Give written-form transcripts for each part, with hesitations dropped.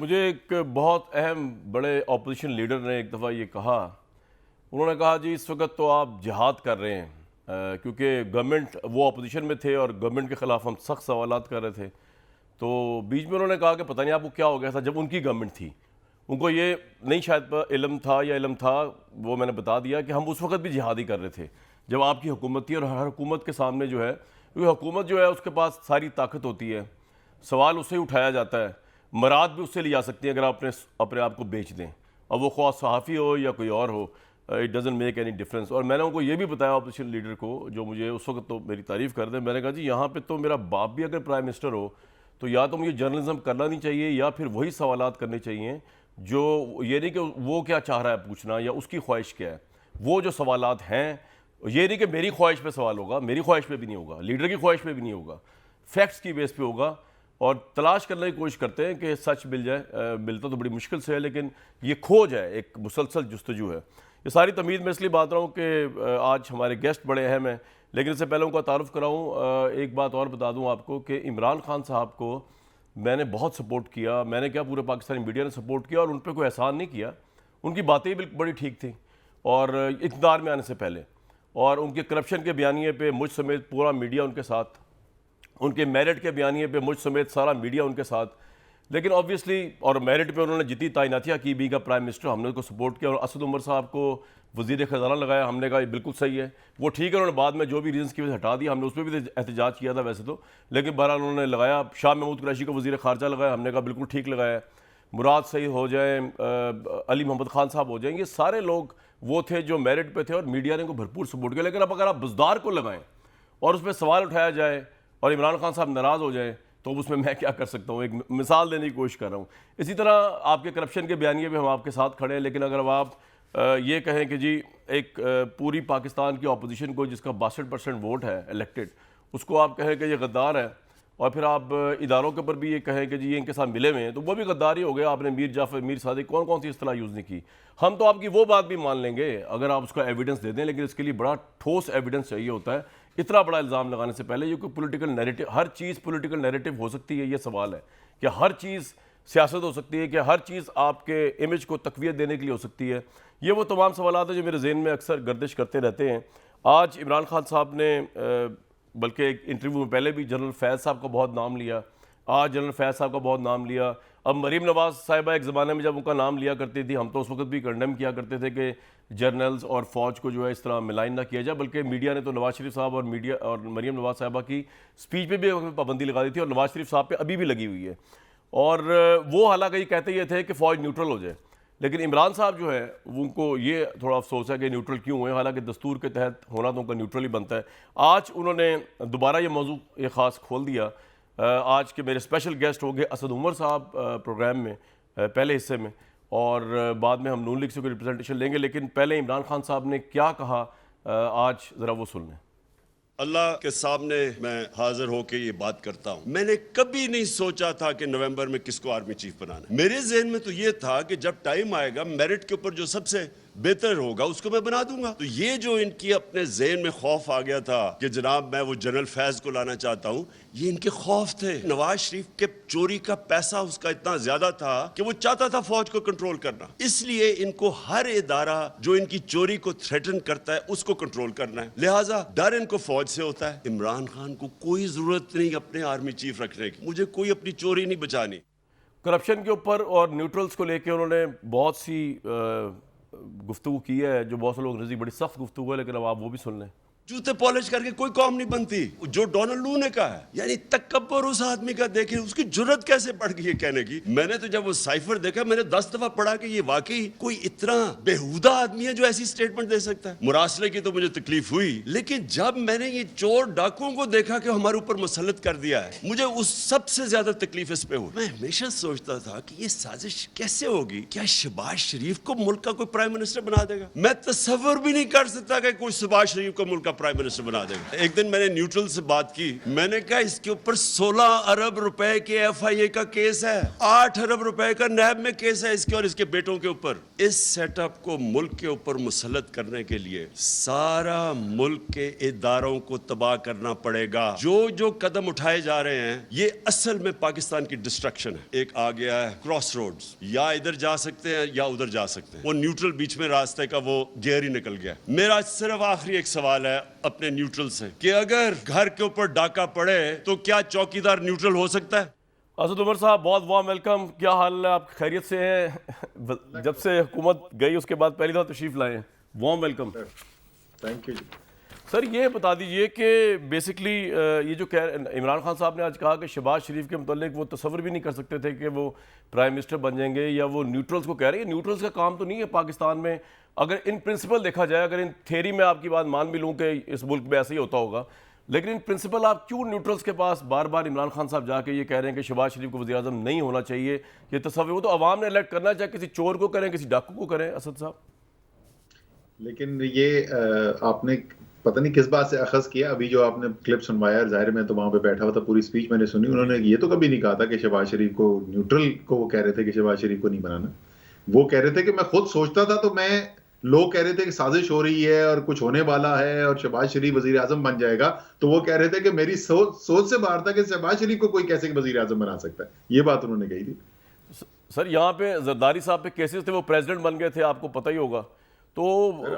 मुझे एक बहुत अहम बड़े ऑपोजिशन लीडर ने एक दफ़ा ये कहा। उन्होंने कहा जी इस वक्त तो आप जिहाद कर रहे हैं, क्योंकि गवर्नमेंट वो ऑपोजिशन में थे और गवर्नमेंट के ख़िलाफ़ हम सख्त सवालात कर रहे थे। तो बीच में उन्होंने कहा कि पता नहीं आपको क्या हो गया था जब उनकी गवर्नमेंट थी। उनको ये नहीं शायद इल्म था या इल्म था, वो मैंने बता दिया कि हम उस वक्त भी जिहाद ही कर रहे थे जब आपकी हुकूमत थी। और हर हुकूमत के सामने जो है, क्योंकि हुकूमत जो है उसके पास सारी ताकत होती है, सवाल उससे ही उठाया जाता है, मराद भी उससे ली जा सकती है अगर आपने अपने आप को बेच दें। अब वो ख्वाह सहाफ़ी हो या कोई और हो, it doesn't make any difference. और मैंने उनको ये भी बताया अपोजिशन लीडर को, जो मुझे उस वक्त तो मेरी तारीफ़ कर दें, मैंने कहा जी यहाँ पे तो मेरा बाप भी अगर प्राइम मिनिस्टर हो तो या तो मुझे जर्नलिज्म करना नहीं चाहिए या फिर वही सवालात करने चाहिए जो, ये नहीं कि वो क्या चाह रहा है पूछना या उसकी ख्वाहिश क्या है। वो जो सवालात हैं, ये नहीं कि मेरी ख्वाहिश पे सवाल होगा, मेरी ख्वाहिश पे भी नहीं होगा, लीडर की ख्वाहिश पे भी नहीं होगा, फैक्ट्स की बेस पे होगा। और तलाश करने की कोशिश करते हैं कि सच मिल जाए। मिलता तो बड़ी मुश्किल से है, लेकिन ये खो जाए, एक मुसलसल जुस्तजू है। ये सारी तमीद मैं इसलिए बात रहा हूँ कि आज हमारे गेस्ट बड़े अहम हैं, लेकिन इससे पहले उनका तारुफ कराऊँ, एक बात और बता दूँ आपको कि इमरान खान साहब को मैंने बहुत सपोर्ट किया। मैंने क्या, पूरे पाकिस्तानी मीडिया ने सपोर्ट किया और उन पर कोई एहसान नहीं किया। उनकी बातें बिल्कुल बड़ी ठीक थी और इक़्तिदार में आने से पहले, और उनके करप्शन के बयानिए पे मुझ समेत पूरा मीडिया उनके साथ, उनके मेरिट के बयानिए पे मुझ समेत सारा मीडिया उनके साथ। लेकिन ऑब्वियसली, और मेरिट पे उन्होंने जितनी तैनातियाँ की बी का प्राइम मिनिस्टर, हमने उसको सपोर्ट किया। और असद उमर साहब को वज़ीर ख़जाना लगाया, हमने कहा ये बिल्कुल सही है, वो ठीक है। उन्होंने बाद में जो भी रीज़न्स की वजह हटा दिया, हमने उस पर भी एहतजाज किया था वैसे तो, लेकिन बहरहाल उन्होंने लगाया। शाह महमूद कुरैशी को वज़ीर ख़ारजा लगाया, हमने कहा बिल्कुल ठीक लगाया। मुराद सही हो जाए, अली मोहम्मद खान साहब हो जाएंगे, सारे लोग वो थे जो मेरिट पे थे और मीडिया ने उनको भरपूर सपोर्ट किया। लेकिन अब अगर आप बुज़दार को लगाएं और उस पर सवाल उठाया जाए और इमरान खान साहब नाराज़ हो जाए, तो उसमें मैं क्या कर सकता हूँ। एक मिसाल देने की कोशिश कर रहा हूँ। इसी तरह आपके करप्शन के बयानिए भी हम आपके साथ खड़े हैं, लेकिन अगर आप ये कहें कि जी एक पूरी पाकिस्तान की अपोजिशन को, जिसका 62% वोट है इलेक्टेड, उसको आप कहें कि ये गद्दार है, और फिर आप इदारों के ऊपर भी ये कहें कि जी ये इनके साथ मिले हुए हैं, तो वो भी गद्दार ही हो गया। आपने मीर जाफर, मीर सादिक, कौन कौन सी इस्तेलाह यूज़ नहीं की। हम तो आपकी वो बात भी मान लेंगे अगर आप उसका एविडेंस दे दें, लेकिन इसके लिए बड़ा ठोस एविडेंस चाहिए होता है। इतना बड़ा इल्ज़ाम लगाने से पहले, ये कोई पॉलिटिकल नैरेटिव, हर चीज़ पॉलिटिकल नैरेटिव हो सकती है, ये सवाल है कि हर चीज़ सियासत हो सकती है, कि हर चीज़ आपके इमेज को तक़वियत देने के लिए हो सकती है। ये वो तमाम सवालात हैं जो मेरे ज़हन में अक्सर गर्दिश करते रहते हैं। आज इमरान खान साहब ने बल्कि एक इंटरव्यू में पहले भी जनरल फैज़ साहब का बहुत नाम लिया, आज जनरल फैज़ साहब का बहुत नाम लिया। अब मरीम नवाज़ साहिबा एक ज़माने में जब उनका नाम लिया करती थी, हम तो उस वक्त भी कंडेम किया करते थे कि जर्नल्स और फ़ौज को जो है इस तरह मिलाइन ना किया जाए, बल्कि मीडिया ने तो नवाज़ शरीफ साहब और मीडिया और मरीम नवाज़ साहिबा की स्पीच पे भी पाबंदी लगा दी थी, और नवाज़ शरीफ साहब पे अभी भी लगी हुई है। और वो हालांकि ये कहते ये थे कि फ़ौज न्यूट्रल हो जाए, लेकिन इमरान साहब जो है उनको ये थोड़ा अफसोस है कि न्यूट्रल क्यों हुए, हालांकि दस्तूर के तहत होना तो उनका न्यूट्रल ही बनता है। आज उन्होंने दोबारा ये मौजू ये ख़ास खोल दिया। आज के मेरे स्पेशल गेस्ट हो गए असद उमर साहब प्रोग्राम में पहले हिस्से में, और बाद में हम नून लीग से कोई रिप्रेजेंटेशन लेंगे, लेकिन पहले इमरान खान साहब ने क्या कहा आज ज़रा वो सुन लें। अल्लाह के सामने मैं हाजिर होकर ये बात करता हूँ, मैंने कभी नहीं सोचा था कि नवंबर में किसको आर्मी चीफ बनाना है। मेरे जहन में तो ये था कि जब टाइम आएगा मेरिट के ऊपर जो सबसे बेहतर होगा उसको मैं बना दूंगा। तो ये जो इनकी अपने जहन में खौफ आ गया था कि जनाब मैं वो जनरल फैज को लाना चाहता हूँ, ये इनके खौफ थे। नवाज शरीफ के चोरी का पैसा उसका इतना ज्यादा था कि वो चाहता था फौज को कंट्रोल करना, इसलिए इनको हर इदारा जो इनकी चोरी को थ्रेटन करता है उसको कंट्रोल करना है, लिहाजा डर इनको फौज से होता है। इमरान खान को कोई जरूरत नहीं अपने आर्मी चीफ रखने की, मुझे कोई अपनी चोरी नहीं बचानी। करप्शन के ऊपर और न्यूट्रल्स को लेकर उन्होंने बहुत सी गुफ्तगू की है, जो बहुत से लोग नज़दीक बड़ी सख्त गुफ्तगू है, लेकिन अब आप वो भी सुन लें। जूते पॉलिश करके कोई कौम नहीं बनती, जो डोनाल्ड लू ने कहा है, यानी तकब्बुर उस आदमी का देखें, उसकी जुर्रत कैसे बढ़ गई है कहने की। मैंने तो जब वो साइफर देखा, मैंने 10 दफा पढ़ा कि ये वाकई कोई इतना बेहुदा आदमी है जो ऐसी स्टेटमेंट दे सकता है। मुरासले की तो मुझे तकलीफ हुई, लेकिन जब मैंने ये चोर डाकुओं को देखा कि हमारे ऊपर मुसल्लत कर दिया है, मुझे उस सबसे ज्यादा तकलीफ इस पे हुई। मैं हमेशा सोचता था कि ये साजिश कैसे होगी, क्या शहबाज शरीफ को मुल्क का कोई प्राइम मिनिस्टर बना देगा। मैं तसव्वुर भी नहीं कर सकता कि कोई शहबाज शरीफ को मुल्क का प्राइम मिनिस्टर बना देगा। एक दिन मैंने न्यूट्रल से बात की, मैंने कहा इसके ऊपर 16 अरब रुपए के FIA का केस है, 8 अरब रुपए का नैब में केस है इसके और इसके बेटों के ऊपर। इस सेटअप को मुल्क के ऊपर मुसल्लत करने के लिए सारा मुल्क के इदारों को तबाह करना पड़ेगा। जो कदम उठाए जा रहे हैं ये असल में पाकिस्तान की डिस्ट्रक्शन है। एक आ गया है क्रॉस रोड्स, या इधर जा सकते हैं या उधर जा सकते हैं, वो न्यूट्रल बीच में रास्ते का वो गियर ही निकल गया। मेरा सिर्फ आखिरी एक सवाल है अपने न्यूट्रल से कि अगर घर के ऊपर डाका पड़े तो क्या चौकीदार न्यूट्रल हो सकता है? असद उमर साहब, बहुत वार्म वेलकम। क्या हाल है, आप खैरियत से हैं? जब से हुकूमत गई उसके बाद पहली दफ़ा तशरीफ लाए हैं, warm welcome. Thank you sir, ये बता दीजिए कि बेसिकली ये जो इमरान खान साहब ने आज कहा कि शहबाज शरीफ के मुतल्लिक वो तसव्वुर भी नहीं कर सकते थे कि वो प्राइम मिनिस्टर बन जाएंगे, या वो न्यूट्रल्स को कह रहे हैं। न्यूट्रल्स का काम तो नहीं है पाकिस्तान में, अगर इन प्रिंसिपल देखा जाए, अगर इन थेरी में आपकी बात मान भी लूँ कि इस मुल्क में ऐसे ही होता होगा, लेकिन इन प्रिंसिपल आप क्यों न्यूट्रल्स के पास बार बार इमरान खान साहब जाके ये कह रहे हैं कि शहबाज शरीफ को वज़ीर-ए-आज़म नहीं होना चाहिए? ये तसव्वुर वो तो अवाम ने इलेक्ट करना, चाहे किसी चोर को करें, किसी डाकू को करें। असद साहब, लेकिन ये आपने पता नहीं किस बात से अखज़ किया। अभी जो आपने क्लिप सुनवाया, जाहिर में तो वहां पे बैठा हुआ था, पूरी स्पीच मैंने सुनी। उन्होंने ये तो कभी नहीं कहा था कि शहबाज शरीफ को न्यूट्रल को, वो कह रहे थे कि शहबाज शरीफ को नहीं बनाना। वो कह रहे थे कि मैं खुद सोचता था, तो मैं, लोग कह रहे थे कि साजिश हो रही है और कुछ होने वाला है और शहबाज शरीफ वजीर आजम बन जाएगा, तो वो कह रहे थे कि मेरी सोच से बाहर था कि शहबाज शरीफ को कोई कैसे वजीर आजम बना सकता है। ये बात उन्होंने कही थी। सर यहाँ पे जरदारी साहब पे केसेस थे, वो प्रेसिडेंट बन गए थे, आपको पता ही होगा। तो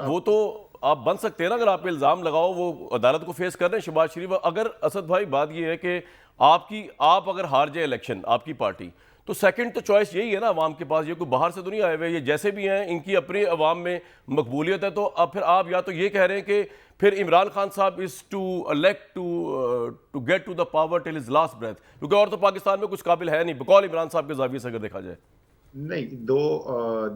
वो तो आप बन सकते हैं ना, अगर आप इल्ज़ाम लगाओ, वो अदालत को फेस कर रहे हैं शहबाज शरीफ। अगर असद भाई बात ये है कि आप अगर हार जाए इलेक्शन, आपकी पार्टी, तो सेकंड तो चॉइस यही है ना अवाम के पास। ये कोई बाहर से तो नहीं आए हुए, ये जैसे भी हैं इनकी अपनी अवाम में मकबूलियत है। तो अब फिर आप या तो ये कह रहे हैं कि फिर इमरान खान साहब is to elect to get to the power till his last breath, क्योंकि और तो पाकिस्तान में कुछ काबिल है नहीं बकौल इमरान साहब के ज़ाविये से अगर देखा जाए। नहीं,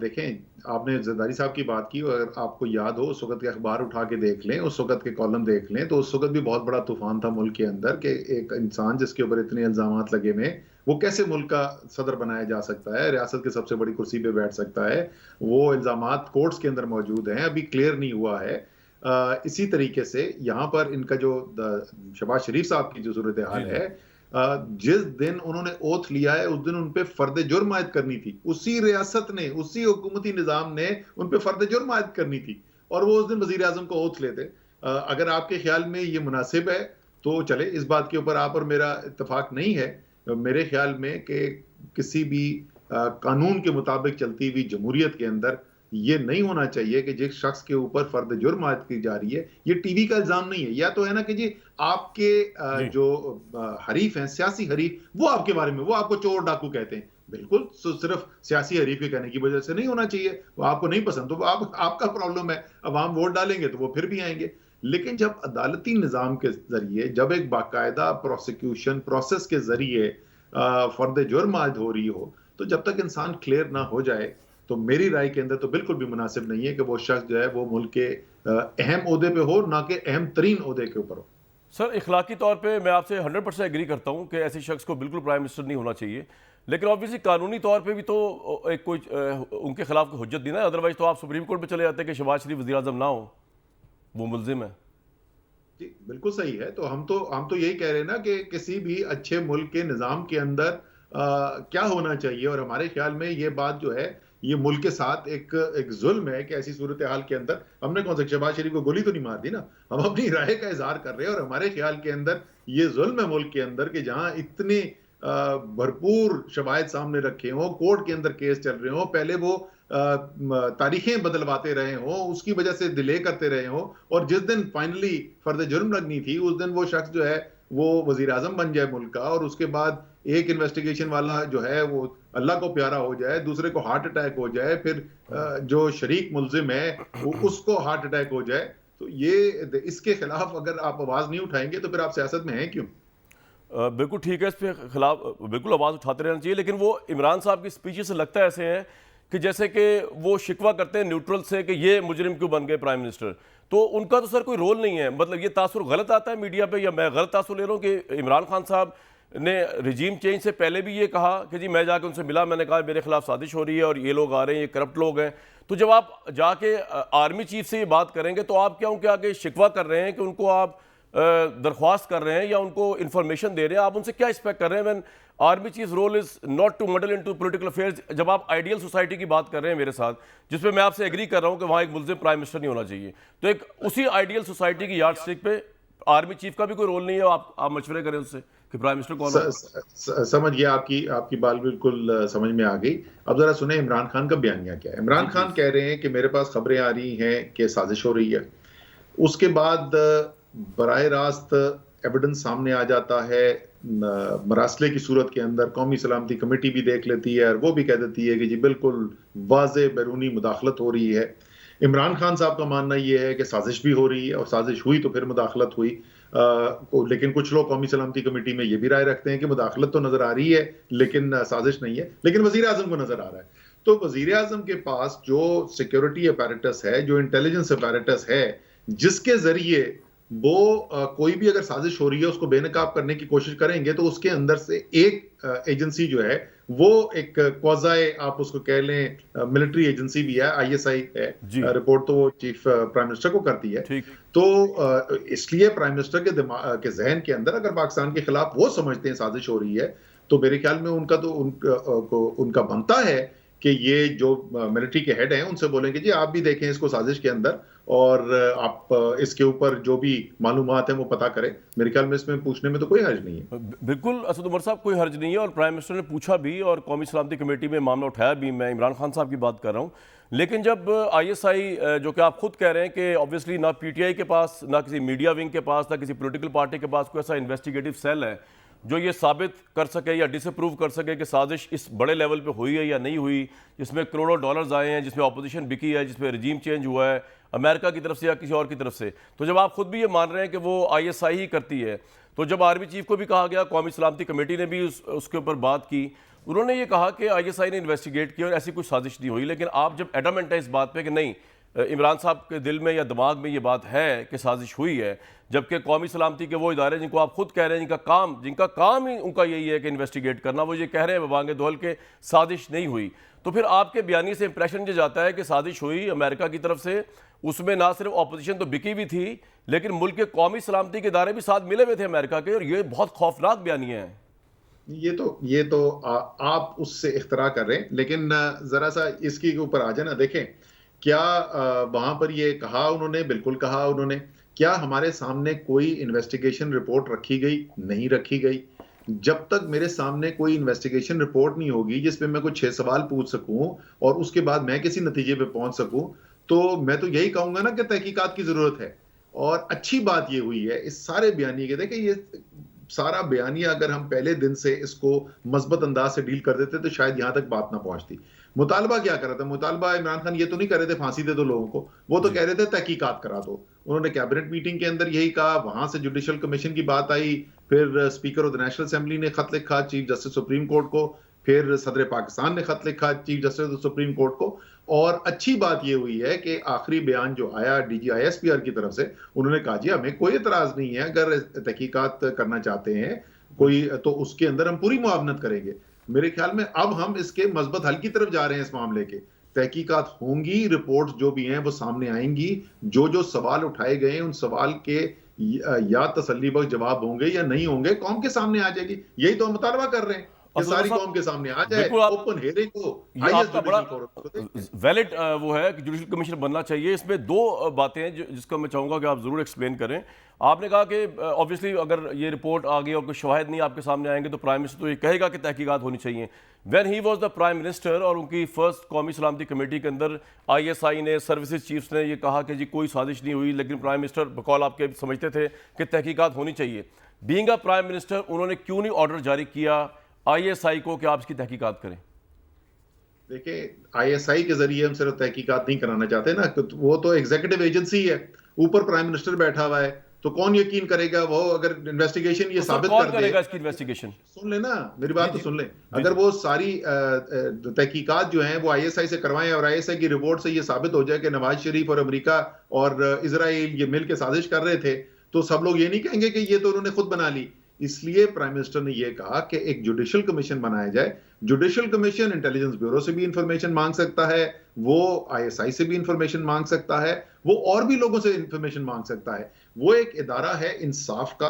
देखें, आपने जरदारी साहब की बात की, अगर आपको याद हो उस वक्त के अखबार उठा के देख लें, उस वक्त के कॉलम देख लें, तो उस वक्त भी बहुत बड़ा तूफान था मुल्क के अंदर कि एक इंसान जिसके ऊपर इतने इल्जामात लगे हुए, वो कैसे मुल्क का सदर बनाया जा सकता है, रियासत की सबसे बड़ी कुर्सी पे बैठ सकता है। वो इल्जामात कोर्ट्स के अंदर मौजूद हैं, अभी क्लियर नहीं हुआ है। इसी तरीके से यहाँ पर इनका जो शहबाज शरीफ साहब की जो सूरत हाल है, जिस दिन उन्होंने ओथ लिया है उस दिन उन पे फर्द जुर्म आयद करनी थी। उसी रियासत ने, उसी हुकूमती निजाम ने उन पे फर्द जुर्म आयद करनी थी, और वो उस दिन वजीर आजम को ओथ लेते। अगर आपके ख्याल में ये मुनासिब है तो चले, इस बात के ऊपर आप और मेरा इत्तेफाक नहीं है मेरे ख्याल में कि किसी भी कानून के मुताबिक चलती हुई जमहूरियत के अंदर ये नहीं होना चाहिए कि जिस शख्स के ऊपर फर्द जुर्म आयद की जा रही है, ये टीवी का इल्जाम नहीं है। या तो है ना कि जी आपके जो हरीफ हैं, सियासी हरीफ, वो आपके बारे में, वो आपको चोर डाकू कहते हैं, बिल्कुल सिर्फ सियासी हरीफ के कहने की वजह से नहीं होना चाहिए। वो आपको नहीं पसंद तो आपका प्रॉब्लम है, अवाम वोट डालेंगे तो वो फिर भी आएंगे। लेकिन जब अदालती निज़ाम के जरिए, जब एक बाकायदा प्रोसिक्यूशन प्रोसेस के जरिए फर्द जुर्म आयद हो रही हो, तो जब तक इंसान क्लियर ना हो जाए, तो मेरी राय के अंदर तो बिल्कुल भी मुनासिब नहीं है कि वो शख्स जो है वो मुल्क के अहम ओहदे पे हो, ना कि अहम तरीन ओहदे के ऊपर हो। सर, इखलाकी तौर पे मैं आपसे 100% एग्री करता हूँ कि ऐसे शख्स को बिल्कुल प्राइम मिनिस्टर नहीं होना चाहिए, लेकिन ऑब्वियसली कानूनी तौर पे भी तो एक कोई उनके खिलाफ कोई हुज्जत दी ना, अदरवाइज तो आप सुप्रीम कोर्ट पे चले जाते हैं कि शहबाज शरीफ वज़ीर आज़म ना हो, वो मुल्जिम है। जी बिल्कुल सही है। तो हम तो यही कह रहे हैं ना कि किसी भी अच्छे मुल्क के निज़ाम के अंदर क्या होना चाहिए, और हमारे ख्याल में ये बात जो है, ये मुल्क के साथ एक जुल्म है कि ऐसी सूरत हाल के अंदर हमने कौन सा शहबाज शरीफ को गोली तो नहीं मार दी ना, हम अपनी राय का इजहार कर रहे हैं। और हमारे ख्याल के अंदर ये जुल्म है मुल्क के अंदर कि जहां इतने भरपूर शवाहिद सामने रखे हों, कोर्ट के अंदर केस चल रहे हों, पहले वो तारीखें बदलवाते रहे हों, उसकी वजह से डिले करते रहे हों, और जिस दिन फाइनली फर्द जुर्म लगनी थी उस दिन वो शख्स जो है वो वजीर आजम बन जाए मुल्क का, और उसके बाद एक इन्वेस्टिगेशन वाला जो है वो अल्लाह को प्यारा हो जाए, दूसरे को हार्ट अटैक हो जाए, फिर जो शरीक मुल्जिम है उसको हार्ट अटैक हो जाए। तो ये इसके खिलाफ अगर आप आवाज नहीं उठाएंगे तो फिर आप सियासत में हैं क्यों? बिल्कुल ठीक है, इस पे खिलाफ बिल्कुल आवाज़ उठाते रहना चाहिए, लेकिन वो इमरान साहब की स्पीचेस से लगता है ऐसे है कि जैसे कि वो शिकवा करते हैं न्यूट्रल से कि ये मुजरिम क्यों बन गए प्राइम मिनिस्टर। तो उनका तो सर कोई रोल नहीं है, मतलब ये तासुर गलत आता है मीडिया पे, या मैं गलत तासुर ले रहा हूँ कि इमरान खान साहब ने रिजीम चेंज से पहले भी ये कहा कि जी मैं जाके उनसे मिला, मैंने कहा मेरे खिलाफ साजिश हो रही है और ये लोग आ रहे हैं, ये करप्ट लोग हैं। तो जब आप जाके आर्मी चीफ से ये बात करेंगे तो आप क्या उनके आगे शिकवा कर रहे हैं कि उनको आप दरख्वास्त कर रहे हैं या उनको इन्फॉर्मेशन दे रहे हैं? आप उनसे क्या एक्सपेक्ट कर रहे हैं when army chief role is not to muddle into political affairs? जब आप आइडियल सोसाइटी की बात कर रहे हैं मेरे साथ, जिसपे मैं आपसे एग्री कर रहा हूं कि वहां एक मुल्जिम प्राइम मिनिस्टर नहीं होना चाहिए, तो एक उसी आइडियल सोसाइटी की यार्ड स्टिक पे आर्मी चीफ का भी कोई रोल नहीं है? आप मशवरे करें उससे कि प्राइम मिनिस्टर कौन है। समझ गया, आपकी बात बिल्कुल समझ में आ गई। अब जरा सुने इमरान खान का बयानिया क्या है। इमरान खान कह रहे हैं कि मेरे पास खबरें आ रही हैं कि साजिश हो रही है। उसके बाद बराह रास्त एविडेंस सामने आ जाता है, मरासले की सूरत के अंदर कौमी सलामती कमेटी भी देख लेती है और वो भी कह देती है कि जी बिल्कुल वाज़े बैरूनी मुदाखलत हो रही है। इमरान खान साहब का मानना ये है कि साजिश भी हो रही है और साजिश हुई तो फिर मुदाखलत हुई। लेकिन कुछ लोग कौमी सलामती कमेटी में ये भी राय रखते हैं कि मुदाखलत तो नजर आ रही है लेकिन साजिश नहीं है, लेकिन वजीर आजम को नजर आ रहा है। तो वजीर आजम के पास जो सिक्योरिटी अपैरेटस है, जो इंटेलिजेंस अपैरेटस है, जिसके जरिए वो कोई भी अगर साजिश हो रही है उसको बेनकाब करने की कोशिश करेंगे, तो उसके अंदर से एक एजेंसी जो है वो एक क्वाज़ाए आप उसको कह लें मिलिट्री एजेंसी भी है, आईएसआई है। रिपोर्ट तो वो चीफ प्राइम मिनिस्टर को करती है। तो इसलिए प्राइम मिनिस्टर के दिमाग के जहन के अंदर अगर पाकिस्तान के खिलाफ वो समझते हैं साजिश हो रही है, तो मेरे ख्याल में उनका बनता है कि ये जो मिलिट्री के हेड हैं उनसे बोलेंगे जी आप भी देखें इसको साजिश के अंदर और आप इसके ऊपर जो भी मालूमात है वो पता करें। मेरे ख्याल में इसमें पूछने में तो कोई हर्ज नहीं है। बिल्कुल असद उमर साहब, कोई हर्ज नहीं है और प्राइम मिनिस्टर ने पूछा भी और कौमी सलामती कमेटी में मामला उठाया भी। मैं इमरान खान साहब की बात कर रहा हूँ। लेकिन जब आईएसआई, जो कि आप खुद कह रहे हैं कि ऑब्वियसली ना पीटीआई के पास, ना किसी मीडिया विंग के पास, ना किसी पॉलिटिकल पार्टी के पास कोई ऐसा इन्वेस्टिगेटिव सेल है जो ये साबित कर सके या डिसअप्रूव कर सके कि साजिश इस बड़े लेवल पे हुई है या नहीं हुई, जिसमें करोड़ों डॉलर्स आए हैं, जिसमें अपोजिशन बिकी है, जिसमें रजीम चेंज हुआ है अमेरिका की तरफ से या किसी और की तरफ से। तो जब आप खुद भी ये मान रहे हैं कि वो आईएसआई ही करती है, तो जब आर्मी चीफ को भी कहा गया, कौमी सलामती कमेटी ने भी उसके ऊपर बात की, उन्होंने ये कहा कि आईएसआई ने इन्वेस्टिगेट किया और ऐसी कोई साजिश नहीं हुई। लेकिन आप जब एडमेंट है इस बात पे कि नहीं, इमरान साहब के दिल में या दिमाग में ये बात है कि साजिश हुई है, जबकि कौमी सलामती के वो इदारे जिनको आप खुद कह रहे हैं जिनका काम ही उनका यही है कि इन्वेस्टिगेट करना, वो ये कह रहे हैं बबांगे दोहल के साजिश नहीं हुई, तो फिर आपके बयानी से इंप्रेशन ये जाता है कि साजिश हुई अमेरिका की तरफ से। उसमें ना सिर्फ अपोजिशन तो बिकी भी थी, लेकिन मुल्क के कौमी सलामती के इदारे भी साथ मिले हुए थे अमेरिका के, और ये बहुत खौफनाक बयानियां हैं। ये तो आप उससे इख्तरा कर रहे हैं, लेकिन जरा सा इसके ऊपर आ जाए ना। देखें क्या वहां पर ये कहा उन्होंने, बिल्कुल कहा उन्होंने। क्या हमारे सामने कोई इन्वेस्टिगेशन रिपोर्ट रखी गई? नहीं रखी गई। जब तक मेरे सामने कोई इन्वेस्टिगेशन रिपोर्ट नहीं होगी जिसपे मैं कुछ 6 सवाल पूछ सकूं और उसके बाद मैं किसी नतीजे पे पहुंच सकूं, तो मैं तो यही कहूंगा ना कि तहकीकात की जरूरत है। और अच्छी बात ये हुई है इस सारे बयानिए के, देखिए ये सारा बयानिया अगर हम पहले दिन से इसको मजबूत अंदाज से डील कर देते तो शायद यहां तक बात ना पहुंचती। मुतालबा क्या कर रहा था? मुतालबा इमरान खान ये तो नहीं कर रहे थे फांसी दे दो लोगों को, वो तो कह रहे थे तहकीकात करा दो। उन्होंने कैबिनेट मीटिंग के अंदर यही कहा, वहां से जुडिशल कमीशन की बात आई, फिर speaker of the national assembly ने खत लिखा चीफ जस्टिस सुप्रीम कोर्ट को, फिर सदर पाकिस्तान ने खत लिखा चीफ जस्टिस सुप्रीम कोर्ट को। और अच्छी बात यह हुई है कि आखिरी बयान जो आया डीजी आईएसपीआर की तरफ से, उन्होंने कहा जी हमें कोई एतराज नहीं है, अगर तहकीकात करना चाहते हैं कोई तो उसके अंदर हम पूरी मुआवनत करेंगे। मेरे ख्याल में अब हम इसके मजबूत हल की तरफ जा रहे हैं। इस मामले के तहकीकात होंगी, रिपोर्ट जो भी हैं वो सामने आएंगी, जो जो सवाल उठाए गए हैं उन सवाल के या तसल्ली बख्श जवाब होंगे या नहीं होंगे, कौम के सामने आ जाएगी। यही तो हम मुतालबा कर रहे हैं कि सारी कौम के सामने आ जाए, ओपन हियरिंग हो, हाईएस्ट जुडिशल कोर्ट। वैलिड वो है कि जुडिशल कमीशन बनना चाहिए। इसमें दो बातें हैं जिसको मैं चाहूंगा कि आप जरूर एक्सप्लेन करें। आपने कहा कि ऑब्वियसली अगर ये रिपोर्ट आ गई और कुछ शवाहिद नहीं आपके सामने आएंगे तो प्राइम मिनिस्टर तो ये कहेगा कि तहकीकात होनी चाहिए। When he was the prime minister और उनकी फर्स्ट कौमी सलामती कमेटी के अंदर आईएसआई ने, सर्विसेज चीफ्स ने ये कहा कि जी कोई साजिश नहीं हुई, लेकिन प्राइम मिनिस्टर बकौल आपके समझते थे कि तहकीकात होनी चाहिए। बीइंग अ प्राइम मिनिस्टर उन्होंने क्यों नहीं ऑर्डर जारी किया आईएसआई को कि आप इसकी तहकीकात करें? देखिए आईएसआई के जरिए हम सिर्फ तहकीकात नहीं कराना चाहते ना, वो तो एग्जीक्यूटिव एजेंसी है, ऊपर प्राइम मिनिस्टर बैठा हुआ है, तो कौन यकीन करेगा? वो अगर इन्वेस्टिगेशन ये साबित कर करेगा इसकी इन्वेस्टिगेशन? सुन लेना मेरी बात तो सुन ले। अगर वो सारी तहकीकात जो हैं वो आईएसआई से करवाएं और आईएसआई की रिपोर्ट से ये साबित हो जाए कि नवाज शरीफ और अमेरिका और इजराइल ये मिल के साजिश कर रहे थे, तो सब लोग ये नहीं कहेंगे कि ये तो उन्होंने खुद बना ली। इसलिए प्राइम मिनिस्टर ने यह कहा कि एक जुडिशियल कमीशन बनाया जाए। जुडिशियल कमीशन इंटेलिजेंस ब्यूरो से भी इंफॉर्मेशन मांग सकता है, वो आईएसआई से भी इंफॉर्मेशन मांग सकता है, वो और भी लोगों से इंफॉर्मेशन मांग सकता है। वो एक इदारा है इंसाफ का,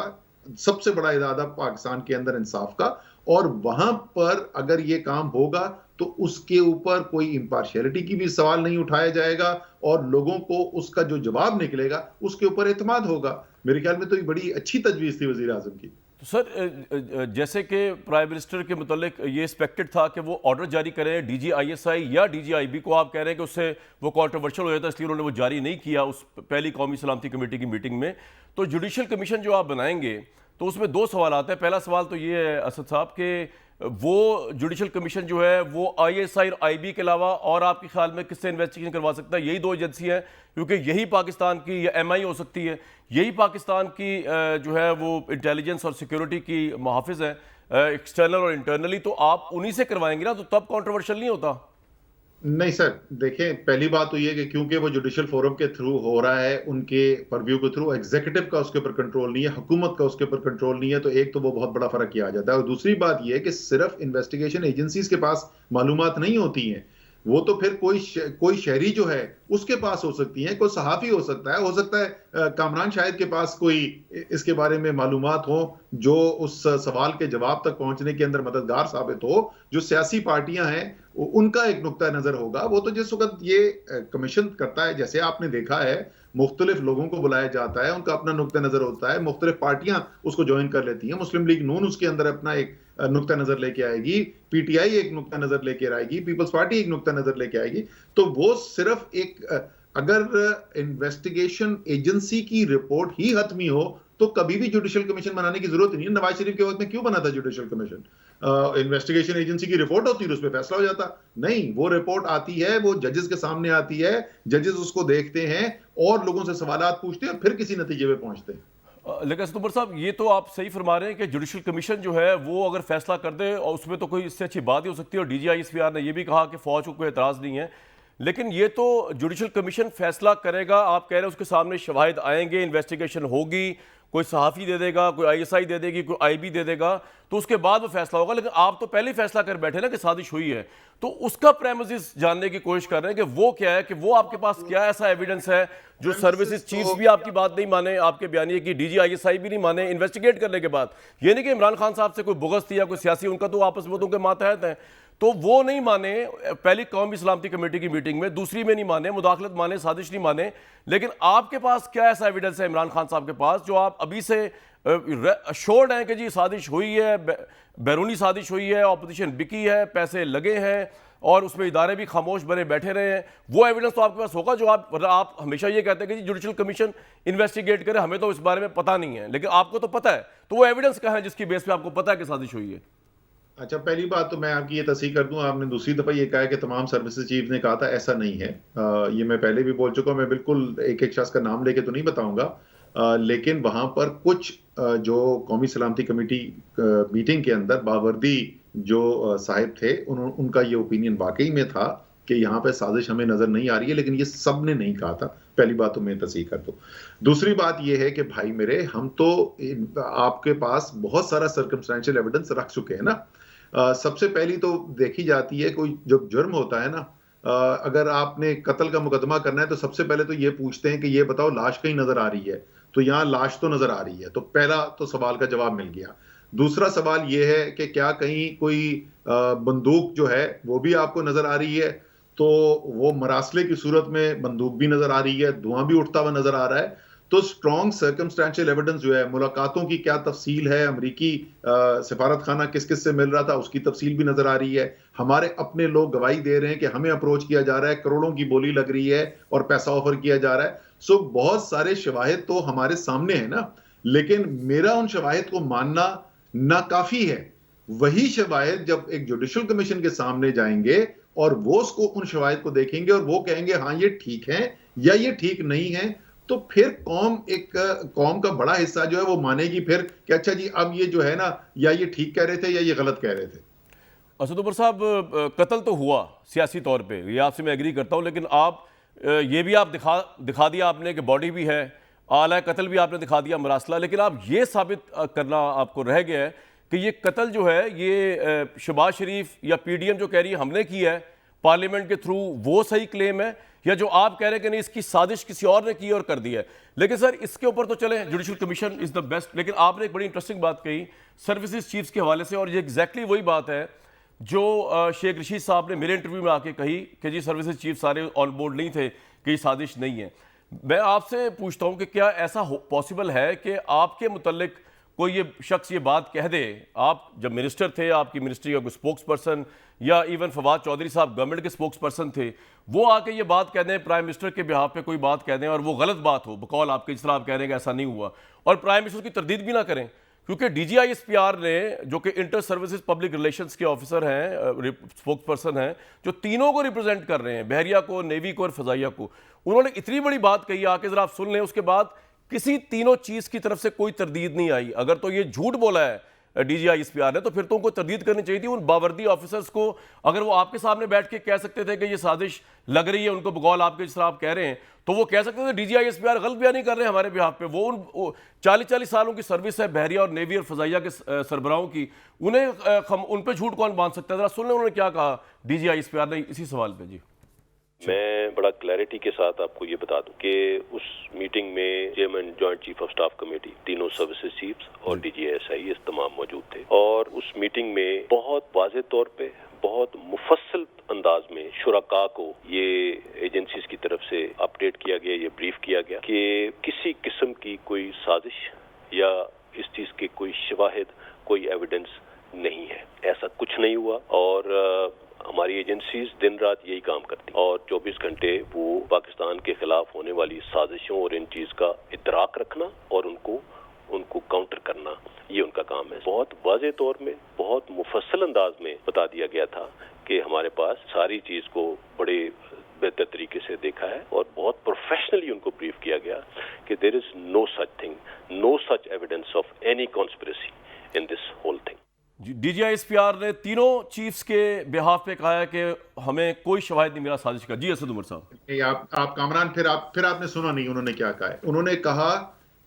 सबसे बड़ा इदारा पाकिस्तान के अंदर इंसाफ का, और वहां पर अगर ये काम होगा तो उसके ऊपर कोई इंपार्शियलिटी की भी सवाल नहीं उठाया जाएगा और लोगों को उसका जो जवाब निकलेगा उसके ऊपर एतमाद होगा। मेरे ख्याल में तो ये बड़ी अच्छी तजवीज़ थी वज़ीर आज़म की। तो सर, जैसे कि प्राइम मिनिस्टर के मुतालिक ये एक्सपेक्टेड था कि वो ऑर्डर जारी करें DGISI या DGIB को, आप कह रहे हैं कि उससे वो कॉन्ट्रोवर्शियल हो जाता है, इसलिए उन्होंने वो जारी नहीं किया उस पहली कौमी सलामती कमेटी की मीटिंग में। तो जुडिशल कमीशन जो आप बनाएंगे तो उसमें दो सवाल आते हैं। पहला सवाल तो ये है असद साहब कि वो जुडिशल कमीशन जो है वो ISI और IB के अलावा और आपके ख्याल में किससे इन्वेस्टिगेशन करवा सकता है? यही दो एजेंसी हैं, क्योंकि यही पाकिस्तान की, या MI हो सकती है, यही पाकिस्तान की जो है वो इंटेलिजेंस और सिक्योरिटी की मुहाफिज है, एक्सटर्नल और इंटरनली। तो आप उन्हीं से करवाएंगे ना, तो तब कॉन्ट्रोवर्शियल नहीं होता? नहीं सर, देखें, पहली बात तो ये कि क्योंकि वो जुडिशियल फोरम के थ्रू हो रहा है, उनके परव्यू के थ्रू, एग्जीक्यूटिव का उसके ऊपर कंट्रोल नहीं है, हुकूमत का उसके ऊपर कंट्रोल नहीं है, तो एक तो वो बहुत बड़ा फर्क किया आ जाता है। और दूसरी बात ये है कि सिर्फ इन्वेस्टिगेशन एजेंसीज के पास मालूमात नहीं होती हैं, वो तो फिर कोई शहरी जो है उसके पास हो सकती है, कोई सहाफी हो सकता है कामरान शाहिद के पास कोई इसके बारे में मालूमात हो जो उस सवाल के जवाब तक पहुंचने के अंदर मददगार साबित हो। जो सियासी पार्टियां हैं उनका एक नुक्ता नजर होगा। वो तो जिस वक्त ये कमीशन करता है, जैसे आपने देखा है, मुख्तलिफ लोगों को बुलाया जाता है, उनका अपना नुक्ता नजर होता है, मुख्तलिफ पार्टियां उसको ज्वाइन कर लेती हैं। मुस्लिम लीग नून उसके अंदर अपना एक नुक्ता नजर लेके आएगी, PTI एक नुक्ता नजर लेके आएगी, पीपल्स पार्टी एक नुक्ता नजर लेके आएगी। तो वो सिर्फ एक, अगर इन्वेस्टिगेशन एजेंसी की रिपोर्ट ही हतमी हो तो कभी भी जुडिशियल कमीशन बनाने की जरूरत नहीं है। नवाज शरीफ के वक्त में क्यों बना था जुडिशियल कमीशन? इन्वेस्टिगेशन एजेंसी की रिपोर्ट होती है, उस पर फैसला हो जाता। नहीं, वो रिपोर्ट आती है, वो जजेस के सामने आती है, जजेस उसको देखते हैं और लोगों से सवालात पूछते हैं, फिर किसी नतीजे पे पहुंचते हैं। लेकिन असदुमर साहब, ये तो आप सही फरमा रहे हैं कि जुडिशल कमीशन जो है वो अगर फैसला कर दे, और उसमें तो कोई इससे अच्छी बात ही हो सकती है, और DGISPR ने ये भी कहा कि फौज को कोई एतराज़ नहीं है। लेकिन ये तो जुडिशल कमीशन फैसला करेगा, आप कह रहे हैं उसके सामने शवाहिद आएंगे, इन्वेस्टिगेशन होगी, कोई सहाफ़ी दे देगा, कोई ISI दे देगी, कोई IB दे देगा, तो उसके बाद वो फैसला होगा। लेकिन आप तो पहले ही फैसला कर बैठे ना कि साजिश हुई है, तो उसका प्रेमिसेस जानने की कोशिश कर रहे हैं कि वो क्या है, कि वो आपके पास क्या ऐसा एविडेंस है जो सर्विसेज चीफ्स भी आपकी बात नहीं माने, आपके बयानिए की DGISI भी नहीं माने इन्वेस्टिगेट करने के बाद। ये नहीं कि इमरान खान साहब से कोई बुग़्ज़ थी या कोई सियासी, उनका तो आपस में उनके मातहत हैं, तो वो नहीं माने पहली कौमी सलामती कमेटी की मीटिंग में, दूसरी में नहीं माने, मुदाखलत माने, साजिश नहीं माने। लेकिन आपके पास क्या ऐसा एविडेंस है इमरान खान साहब के पास जो आप अभी से अश्योर्ड हैं कि जी साजिश हुई है, बैरूनी साजिश हुई है, ऑपोजिशन बिकी है, पैसे लगे हैं और उसमें इदारे भी खामोश बने बैठे रहे हैं? वो एविडेंस तो आपके पास होगा जो आप हमेशा ये कहते हैं कि जी जुडिशल कमीशन इन्वेस्टिगेट करे, हमें तो इस बारे में पता नहीं है, लेकिन आपको तो पता है। तो वो एविडेंस कहाँ है जिसकी बेस पे आपको पता है कि साजिश हुई है? अच्छा, पहली बात तो मैं आपकी ये तस्दीक कर दूं, आपने दूसरी दफा ये कहा है कि तमाम सर्विसेज चीफ ने कहा था, ऐसा नहीं है। ये मैं पहले भी बोल चुका हूं, मैं बिल्कुल एक एक शख्स का नाम लेके तो नहीं बताऊंगा, लेकिन वहां पर कुछ जो कौमी सलामती कमेटी मीटिंग के अंदर बावर्दी जो साहिब थे, उनका ये ओपिनियन वाकई में था कि यहाँ पे साजिश हमें नजर नहीं आ रही है, लेकिन ये सब ने नहीं कहा था। पहली बात तो मैं तस्दीक कर दूं। दूसरी बात ये है कि भाई मेरे, हम तो आपके पास बहुत सारा सर्कमस्टेंशियल एविडेंस रख चुके हैं ना। सबसे पहली तो देखी जाती है, कोई जब जुर्म होता है ना, अगर आपने कत्ल का मुकदमा करना है तो सबसे पहले तो ये पूछते हैं कि ये बताओ लाश कहीं नजर आ रही है, तो यहाँ लाश तो नजर आ रही है, तो पहला तो सवाल का जवाब मिल गया। दूसरा सवाल ये है कि क्या कहीं कोई बंदूक जो है वो भी आपको नजर आ रही है, तो वो मरासले की सूरत में बंदूक भी नजर आ रही है, धुआं भी उठता हुआ नजर आ रहा है। तो स्ट्रॉन्ग सर्कमस्टेंशियल एविडेंस जो है, मुलाकातों की क्या तफसील है, अमरीकी सिफारत खाना किस किस से मिल रहा था, उसकी तफसील भी नजर आ रही है। हमारे अपने लोग गवाही दे रहे हैं कि हमें अप्रोच किया जा रहा है, करोड़ों की बोली लग रही है और पैसा ऑफर किया जा रहा है। सो बहुत सारे शवाहिद तो हमारे सामने है ना, लेकिन मेरा उन शवाहिद को मानना नाकाफी है। वही शवाहिद जब एक जुडिशियल कमीशन के सामने जाएंगे और वो उसको उन शवाहिद को देखेंगे और वो कहेंगे हाँ ये ठीक है या ये ठीक नहीं है, तो फिर कौम का बड़ा हिस्सा जो है वो मानेगी फिर कि अच्छा जी अब ये जो है ना, या ये ठीक कह रहे थे या ये गलत कह रहे थे। असद उमर साहब, कत्ल तो हुआ सियासी तौर पे, ये आपसे मैं एग्री करता हूँ, लेकिन आप ये भी आप दिखा दिया आपने कि बॉडी भी है, आला कत्ल भी आपने दिखा दिया मरासला, लेकिन आप ये साबित करना आपको रह गया है कि ये कत्ल जो है ये शहबाज शरीफ या पीडीएम जो कह रही है हमने किया है पार्लियामेंट के थ्रू, वो सही क्लेम है, या जो आप कह रहे हैं कि नहीं इसकी साजिश किसी और ने की और कर दी है। लेकिन सर इसके ऊपर तो चले judicial commission is the best, लेकिन आपने एक बड़ी इंटरेस्टिंग बात कही सर्विसेज चीफ्स के हवाले से, और ये एग्जैक्टली वही बात है जो शेख रशीद साहब ने मेरे इंटरव्यू में आके कही कि जी सर्विसेज चीफ सारे ऑन बोर्ड नहीं थे कि ये साजिश नहीं है। मैं आपसे पूछता हूं कि क्या ऐसा पॉसिबल है कि आपके मुतल्लिक कोई ये शख्स ये बात कह दे, आप जब मिनिस्टर थे, आपकी मिनिस्ट्री का कोई स्पोक्स पर्सन या इवन फवाद चौधरी साहब गवर्नमेंट के स्पोक्स पर्सन थे, वो आके ये बात कह दें प्राइम मिनिस्टर के बिहाफ पे कोई बात कह दें और वो गलत बात हो बकौल आपके, जिस तरह आप कह रहे हैं कि ऐसा नहीं हुआ, और प्राइम मिनिस्टर की तरदीद भी ना करें, क्योंकि DGISPR ने जो कि इंटर सर्विसेज पब्लिक रिलेशंस के ऑफिसर हैं, स्पोक्स पर्सन हैं, जो तीनों को रिप्रेजेंट कर रहे हैं, बहरिया को, नेवी को और फजाइया को, उन्होंने इतनी बड़ी बात कही, आके जरा आप सुन लें, उसके बाद किसी तीनों चीज की तरफ से कोई तरदीद नहीं आई। अगर तो ये झूठ बोला है DGISPR ने तो फिर तो उनको तरदीद करनी चाहिए थी उन बावर्दी ऑफिसर्स को। अगर वो आपके सामने बैठ के कह सकते थे कि ये साजिश लग रही है उनको बगौल आपके, जिस तरह आप कह रहे हैं, तो वो कह सकते थे DGISPR गलत बयानी कर रहे हैं हमारे बिहाफ पे। वो उन 40-40 सालों की सर्विस है बहरिया और नेवी और फजाइया के सरबराहों की, उन्हें उन पर झूठ कौन बांध सकता है? जरा सुन लें उन्होंने क्या कहा DGISPR ने इसी सवाल पे। जी मैं बड़ा क्लैरिटी के साथ आपको ये बता दूं कि उस मीटिंग में chairman joint chief of staff committee, तीनों सर्विसेज चीफ्स और DGISI ये तमाम मौजूद थे, और उस मीटिंग में बहुत वाज़ेह तौर पे बहुत मुफस्सल अंदाज में शुरका को ये एजेंसीज की तरफ से अपडेट किया गया, ये ब्रीफ किया गया कि किसी किस्म की कोई साजिश या इस चीज के कोई शवाहिद, कोई एविडेंस नहीं है, ऐसा कुछ नहीं हुआ। और हमारी एजेंसीज दिन रात यही काम करती और 24 घंटे वो पाकिस्तान के खिलाफ होने वाली साजिशों और इन चीज का इदराक रखना और उनको काउंटर करना, ये उनका काम है। बहुत वाज़ेह तौर में, बहुत मुफस्सल अंदाज में बता दिया गया था कि हमारे पास सारी चीज को बड़े बेहतर तरीके से देखा है और बहुत प्रोफेशनली उनको ब्रीफ किया गया कि there is no such thing, no such evidence of any conspiracy in this whole thing. DGISPR ने तीनों चीफ्स के बिहाफ पे कहा है कि हमें कोई शवाहिद नहीं मिला साजिश का। जी असद उमर साहब। आप कामरान फिर आपने सुना नहीं उन्होंने क्या कहा है। उन्होंने कहा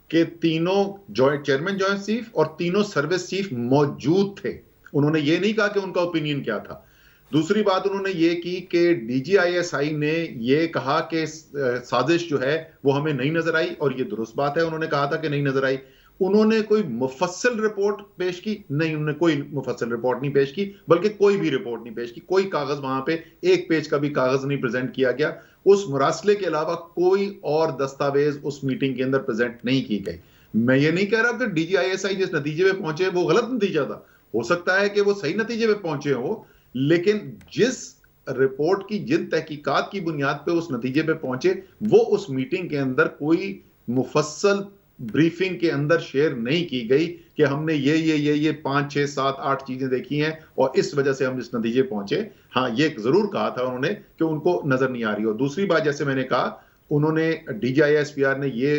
कि तीनों चेयरमैन जॉइंट चीफ और तीनों सर्विस चीफ मौजूद थे। उन्होंने ये नहीं कहा कि उनका ओपिनियन क्या था। दूसरी बात उन्होंने ये की कि DGISI ने ये कहा कि साजिश जो है वो हमें नहीं नजर आई, और ये दुरुस्त बात है, उन्होंने कहा था कि नहीं नजर आई। उन्होंने कोई मुफस्सल रिपोर्ट पेश की नहीं, उन्होंने कोई मुफस्सल रिपोर्ट नहीं पेश की, बल्कि कोई भी रिपोर्ट नहीं पेश की। कोई कागज वहां पे एक पेज का भी कागज नहीं प्रेजेंट किया गया। उस मुरासले के अलावा कोई और दस्तावेज उस मीटिंग के अंदर प्रेजेंट नहीं की गई। मैं ये नहीं कह रहा कि DGISI जिस नतीजे पे पहुंचे वो गलत नतीजा था, हो सकता है कि वो सही नतीजे पे पहुंचे हो, लेकिन जिस रिपोर्ट की, जिन तहकीकात की बुनियाद पे उस नतीजे पे पहुंचे, वो उस मीटिंग के अंदर कोई मुफस्सल ब्रीफिंग के अंदर शेयर नहीं की गई कि हमने ये 5, 6, 7, 8 चीजें देखी हैं और इस वजह से हम इस नतीजे पहुंचे। हाँ, ये जरूर कहा था उन्होंने कि उनको नजर नहीं आ रही। और दूसरी बात, जैसे मैंने कहा, उन्होंने DGISPR ने ये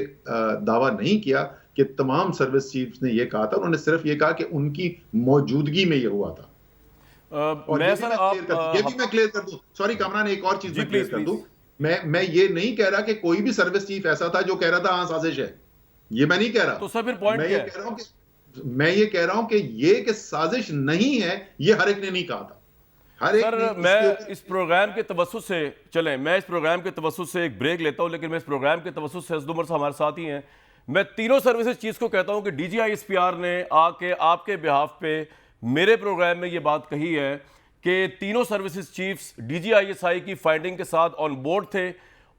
दावा नहीं किया कि तमाम सर्विस चीफ्स ने ये कहा था। उन्होंने सिर्फ ये कहा कि उनकी मौजूदगी में ये हुआ था। और ये भी मैं क्लियर कर दूं, सॉरी कामरान, एक और चीज मैं क्लियर कर दूं, मैं ये नहीं कह रहा कि कोई भी सर्विस चीफ ऐसा था जो कह रहा था हाँ साजिश है, ये मैं नहीं कह रहा। तो सर फिर पॉइंट क्या है? मैं ये कह रहा हूं कि ये कि साजिश नहीं है, ये हर एक ने नहीं कहा था। हर एक सर मैं इस प्रोग्राम के तवस्सुस से मैं इस प्रोग्राम के तवस्सुस से एक ब्रेक लेता हूं, लेकिन मैं इस प्रोग्राम के तवस्सुस से असद उमर साहब हमारे साथ ही हैं। मैं तीनों सर्विसेज चीज को कहता हूं कि DGISPR ने आके आपके बिहाफ पे मेरे प्रोग्राम में ये बात कही है कि तीनों सर्विसेज चीफ्स DGISI की फाइंडिंग के साथ ऑन बोर्ड थे,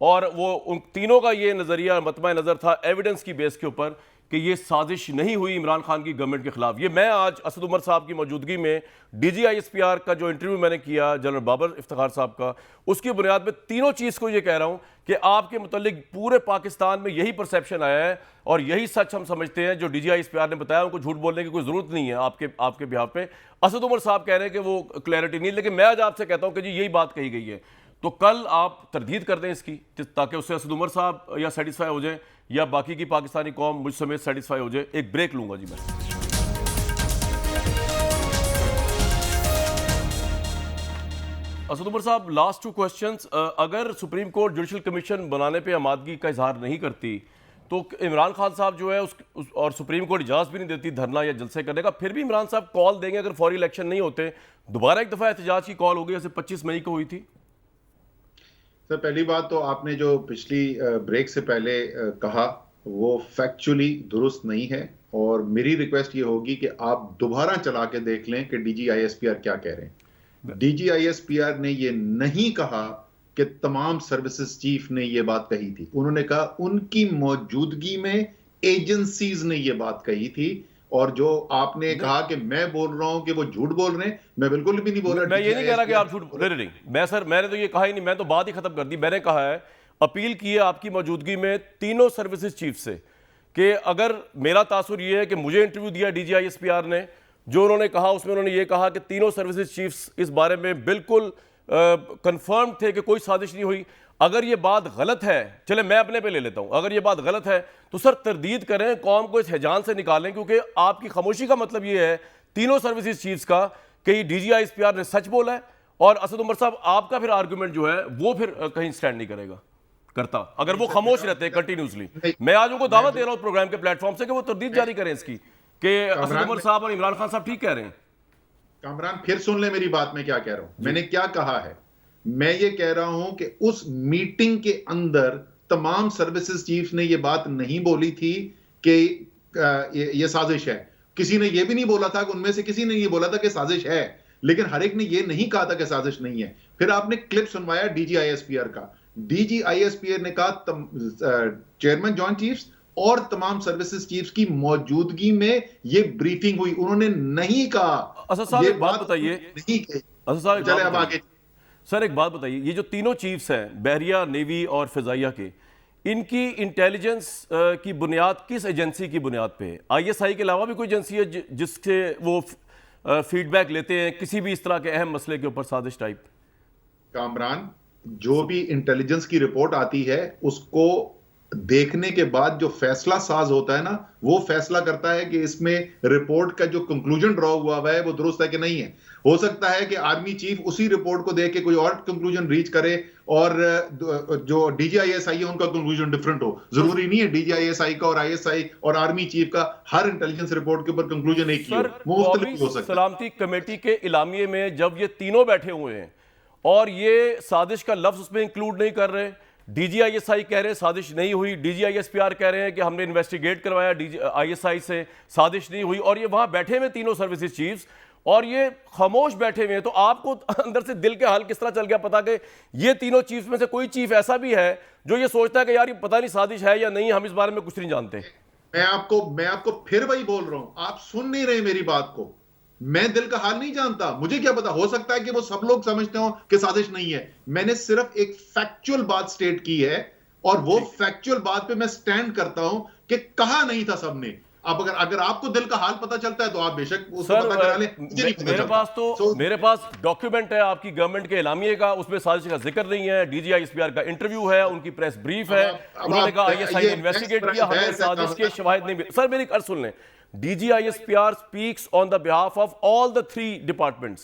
और वो उन तीनों का ये नज़रिया मतमा नज़र था एविडेंस की बेस के ऊपर कि ये साजिश नहीं हुई इमरान खान की गवर्नमेंट के खिलाफ। ये मैं आज असद उमर साहब की मौजूदगी में DGISPR का जो इंटरव्यू मैंने किया जनरल बाबर इफ्तिखार साहब का, उसकी बुनियाद पर तीनों चीज़ को ये कह रहा हूँ कि आपके मुतल्लिक पूरे पाकिस्तान में यही परसेप्शन आया है और यही सच हम समझते हैं। जो DGISPR ने बताया, उनको झूठ बोलने की कोई ज़रूरत नहीं है आपके बिहाफ पे। असद उमर साहब कह रहे हैं कि वो क्लैरिटी नहीं, लेकिन मैं आज आपसे कहता हूँ कि जी यही बात कही गई है। तो कल आप तरदीद कर दें इसकी, ताकि उससे असद उमर साहब या सेटिस्फाई हो जाए या बाकी की पाकिस्तानी कौम मुझ समेत सेटिस्फाई हो जाए। एक ब्रेक लूंगा जी मैं। असद उमर साहब, लास्ट 2 क्वेश्चंस। अगर सुप्रीम कोर्ट जुडिशल कमीशन बनाने पे आमादगी का इजहार नहीं करती तो इमरान खान साहब जो है और सुप्रीम कोर्ट इजाज़त भी नहीं देती धरना या जलसे करने का, फिर भी इमरान साहब कॉल देंगे अगर फौरी इलेक्शन नहीं होते, दोबारा एक दफ़ा एहतजाज की कॉल होगी जैसे 25 मई को हुई थी? सर पहली बात तो आपने जो पिछली ब्रेक से पहले कहा वो फैक्चुअली दुरुस्त नहीं है, और मेरी रिक्वेस्ट ये होगी कि आप दोबारा चला के देख लें कि DGISPR क्या कह रहे हैं। DGISPR ने ये नहीं कहा कि तमाम सर्विसेज चीफ ने ये बात कही थी, उन्होंने कहा उनकी मौजूदगी में एजेंसीज ने ये बात कही थी। और जो आपने कहा कि मैं बोल रहा हूं कि वो झूठ बोल रहे हैं, मैं बिल्कुल भी नहीं बोल रहा। मैं ये नहीं कह रहा कि आप झूठ बोल रहे, मैं सर मैंने तो ये कहा ही नहीं, मैं तो बात ही खत्म कर दी। मैंने कहा है, अपील की है आपकी मौजूदगी में तीनों सर्विसेज चीफ से कि अगर मेरा तासुर ये है कि मुझे इंटरव्यू दिया DGISPR ने, जो उन्होंने कहा उसमें उन्होंने ये कहा कि तीनों सर्विसेज चीफ्स इस बारे में बिल्कुल कंफर्म थे कि कोई साजिश नहीं हुई। अगर ये बात गलत है, चले मैं अपने पे ले लेता हूं, अगर ये बात गलत है तो सर तरदीद करें, कौम को इस हैजान से निकालें, क्योंकि आपकी खामोशी का मतलब ये है तीनों सर्विसेज चीफ्स का कि DGISPR ने सच बोला है, और असद उमर साहब आपका फिर आर्गुमेंट जो है वो फिर कहीं स्टैंड नहीं करेगा करता अगर वो खामोश रहते हैं कंटिन्यूसली। मैं आज उनको दावत दे रहा हूं प्रोग्राम के प्लेटफॉर्म से कि वो तरदीद जारी करें इसकी कि असद उमर साहब और इमरान खान साहब ठीक कह रहे हैं। कामरान फिर सुन ले मेरी बात, मैं क्या कह रहा हूं। मैंने क्या कहा है, मैं ये कह रहा हूं कि उस मीटिंग के अंदर तमाम सर्विसेज चीफ ने ये बात नहीं बोली थी कि ये साजिश है। किसी ने ये भी नहीं बोला था कि उनमें से किसी ने ये बोला था कि साजिश है, लेकिन हर एक ने ये नहीं कहा था कि साजिश नहीं है। फिर आपने क्लिप सुनवाया DGISPR का, DGISPR ने कहा चेयरमैन जॉइंट चीफ्स और तमाम सर्विसेज चीफ्स की मौजूदगी में ये ब्रीफिंग हुई, उन्होंने नहीं कहा। असद साहब एक बात बताइए, नहीं कही। असद साहब चले अब आगे। सर एक बात बताइए, ये जो तीनों चीफ्स हैं बहरिया, नेवी और फिजाइया के, इनकी इंटेलिजेंस की बुनियाद किस एजेंसी की बुनियाद पे है? ISI के अलावा भी कोई एजेंसी है जिससे वो फीडबैक लेते हैं किसी भी इस तरह के अहम मसले के ऊपर, साजिश टाइप? कामरान, जो भी इंटेलिजेंस की रिपोर्ट आती है उसको देखने के बाद जो फैसला साज होता है ना, वो फैसला करता है कि इसमें रिपोर्ट का जो कंक्लूजन ड्रॉ हुआ है वो दुरुस्त है कि नहीं है। हो सकता है कि आर्मी चीफ उसी रिपोर्ट को देख के कोई और कंक्लूजन रीच करे और जो DGISI है उनका कंक्लूजन डिफरेंट हो। जरूरी नहीं है DGISI का और ISI और आर्मी चीफ का हर इंटेलिजेंस रिपोर्ट के ऊपर कंक्लूजन एक ही हो, वो मुख्तलिफ हो सकता है। सलामती कमेटी के इलामिये में जब ये तीनों बैठे हुए हैं और ये साजिश का लफ्ज उसमें इंक्लूड नहीं कर रहे, DGISI कह रहे हैं साजिश नहीं हुई, DGISPR कह रहे हैं कि हमने इन्वेस्टिगेट करवाया ISI से, साजिश नहीं हुई, और ये वहां बैठे हुए तीनों सर्विसेज चीफ्स और ये खामोश बैठे हुए हैं, तो आपको अंदर से दिल के हाल किस तरह चल गया पता कि ये तीनों चीफ्स में से कोई चीफ ऐसा भी है जो ये सोचता है कि यार ये पता नहीं साजिश है या नहीं, हम इस बारे में कुछ नहीं जानते? मैं आपको फिर वही बोल रहा हूं, आप सुन नहीं रहे मेरी बात को। मैं दिल का हाल नहीं जानता, मुझे क्या पता, हो सकता है कि वो सब लोग समझते हो कि साजिश नहीं है। मैंने सिर्फ एक फैक्चुअल बात स्टेट की है और वो फैक्चुअल बात पे मैं स्टैंड करता हूं कि कहा नहीं था सबने। अब अगर आपको दिल का हाल पता चलता है तो आप बेशक उसको पता करा लें। मेरे पास डॉक्यूमेंट है आपकी गवर्नमेंट के एलामिये का, उसमें साजिश का जिक्र नहीं है। DGISPR का इंटरव्यू है, उनकी प्रेस ब्रीफ है, उन्होंने कहा ISI ने इन्वेस्टिगेट किया, हमें साजिश के शवाहिद नहीं मिले। सर मेरी अर्ज सुन लें, DGISPR speaks on the behalf of all the 3 departments।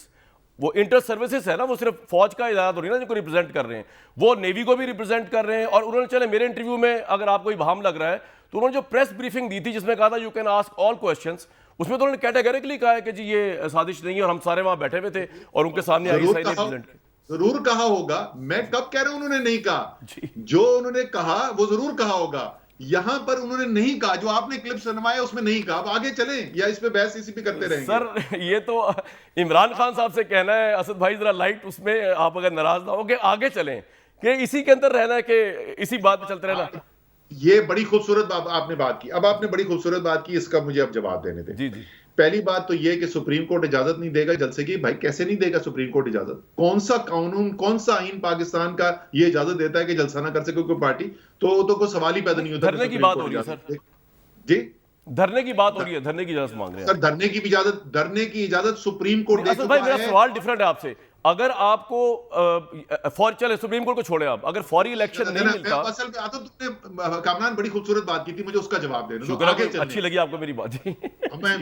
वो इंटर सर्विसेज है ना, वो सिर्फ फौज का इदारा तो नहीं ना जिनको रिप्रेजेंट कर रहे हैं, वो नेवी को भी रिप्रेजेंट कर रहे हैं। और उन्होंने, चले मेरे इंटरव्यू में अगर आपको इबाहम लग रहा है, तो उन्होंने जो प्रेस ब्रीफिंग दी थी जिसमें कहा था you can ask all questions, उसमें तो उन्होंने कैटेगरिकली कहा है कि जी ये साजिश नहीं है और हम सारे वहां बैठे हुए थे और उनके सामने ISI ने रिप्रेजेंट किया। जरूर कहा होगा, मैं कब कह रहा हूं उन्होंने नहीं कहा, जो उन्होंने कहा वो जरूर कहा होगा। यहां पर उन्होंने नहीं कहा, जो आपने क्लिप सुनवाया उसमें नहीं कहा। अब आगे चलें या इस पे बहस इसी पे करते रहेंगे? सर ये तो इमरान खान साहब से कहना है, असद भाई जरा लाइट उसमें आप अगर नाराज ना हो कि आगे चलें कि इसी के अंदर रहना है कि इसी बात पे चलते रहना। ये बड़ी खूबसूरत बात आपने बात की, अब आपने बड़ी खूबसूरत बात की, इसका मुझे अब जवाब देने दें। जी जी। पहली बात तो ये कि सुप्रीम कोर्ट इजाजत नहीं देगा जलसे की। भाई कैसे नहीं देगा सुप्रीम कोर्ट इजाजत? कौन सा कानून, कौन सा आईन पाकिस्तान का ये इजाजत देता है कि जलसा ना कर सके कोई पार्टी? तो कोई सवाल ही पैदा नहीं होता। धरने की बात हो रही है सर जी, धरने की बात हो रही है, धरने की इजाजत मांग रहे हैं सर। धरने की इजाजत सुप्रीम कोर्ट दे चुका भाई मेरा है। सवाल डिफरेंट है आपसे। अगर आपको चले सुप्रीम कोर्ट को छोड़े, आप अगर फौरी इलेक्शन नहीं मिलता, असल में तो तुमने कामरान बड़ी खूबसूरत बात की थी, मुझे उसका जवाब देना। शुक्र, अच्छी लगी आपको मेरी बात।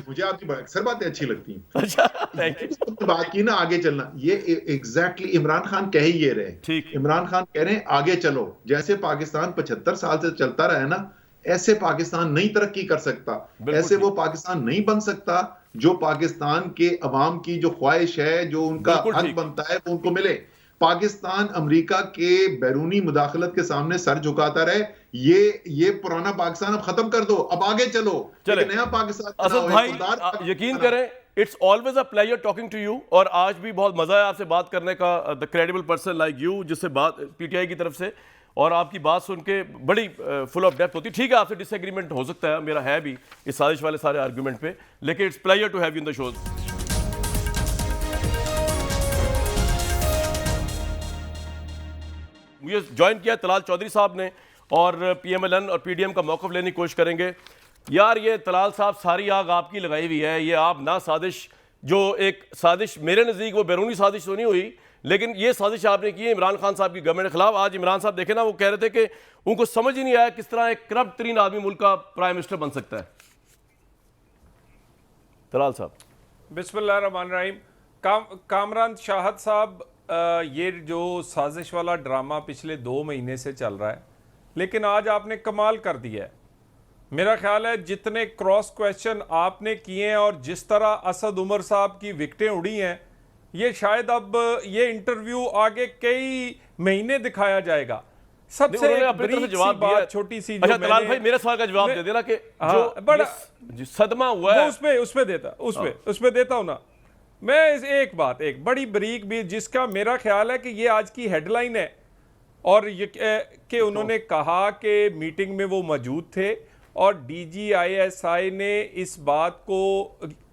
मुझे आपकी अक्सर बातें अच्छी लगती हैं। अच्छा, थैंक यू। बात की ना आगे चलना, ये एग्जैक्टली इमरान खान कह ही ये रहे। ठीक, इमरान खान कह रहे हैं आगे चलो, जैसे पाकिस्तान 75 साल से चलता रहा है ना, ऐसे पाकिस्तान नहीं तरक्की कर सकता, ऐसे वो पाकिस्तान नहीं बन सकता जो पाकिस्तान के अवाम की जो ख्वाहिश है, जो उनका हक बनता है वो उनको मिले। पाकिस्तान अमेरिका के बैरूनी मुदाखलत के सामने सर झुकाता रहे, ये पुराना पाकिस्तान अब खत्म कर दो, अब आगे चलो, एक नया पाकिस्तान। असद भाई यकीन करें, it's always a pleasure talking to you, और आज भी बहुत मजा है आपसे बात करने का, the credible person like you, जिससे बात पीटीआई की तरफ से, और आपकी बात सुन के बड़ी फुल ऑफ डेप्थ होती है। ठीक है, आपसे डिसएग्रीमेंट हो सकता है, मेरा है भी इस साजिश वाले सारे आर्गूमेंट पे, लेकिन it's pleasure to have you in the show. मुझे ज्वाइन किया तलाल चौधरी साहब ने, और पीएमएलएन और पीडीएम का मौक़िफ़ लेने की कोशिश करेंगे। यार ये तलाल साहब सारी आग आपकी लगाई हुई है, ये आप ना साजिश, जो एक साजिश मेरे नज़दीक वो बैरूनी साजिश तो नहीं हुई, लेकिन ये साजिश आपने की है इमरान खान साहब की गवर्नमेंट के खिलाफ। आज इमरान साहब देखे ना, वो कह रहे थे कि उनको समझ ही नहीं आया किस तरह एक करप्ट तरीन आदमी मुल्क का प्राइम मिनिस्टर बन सकता है। तलाल साहब। बिस्मिल्लाहिर्रहमानिर्रहीम। कामरान शाहद साहब, ये जो साजिश वाला ड्रामा पिछले 2 महीने से चल रहा है, लेकिन आज आपने कमाल कर दिया है। मेरा ख्याल है जितने क्रॉस क्वेश्चन आपने किए हैं और जिस तरह असद उमर साहब की विकटें उड़ी हैं, ये शायद अब ये इंटरव्यू आगे कई महीने दिखाया जाएगा। सबसे जवाब बात छोटी सी, अच्छा तलाल भाई मेरे सवाल का जवाब दे देना कि जो बड़ा सदमा हुआ है उसपे देता हूं ना मैं। एक बड़ी बरीक भी, जिसका मेरा ख्याल है कि ये आज की हेडलाइन है, और ये कि उन्होंने कहा कि मीटिंग में वो मौजूद थे और DGISI ने इस बात को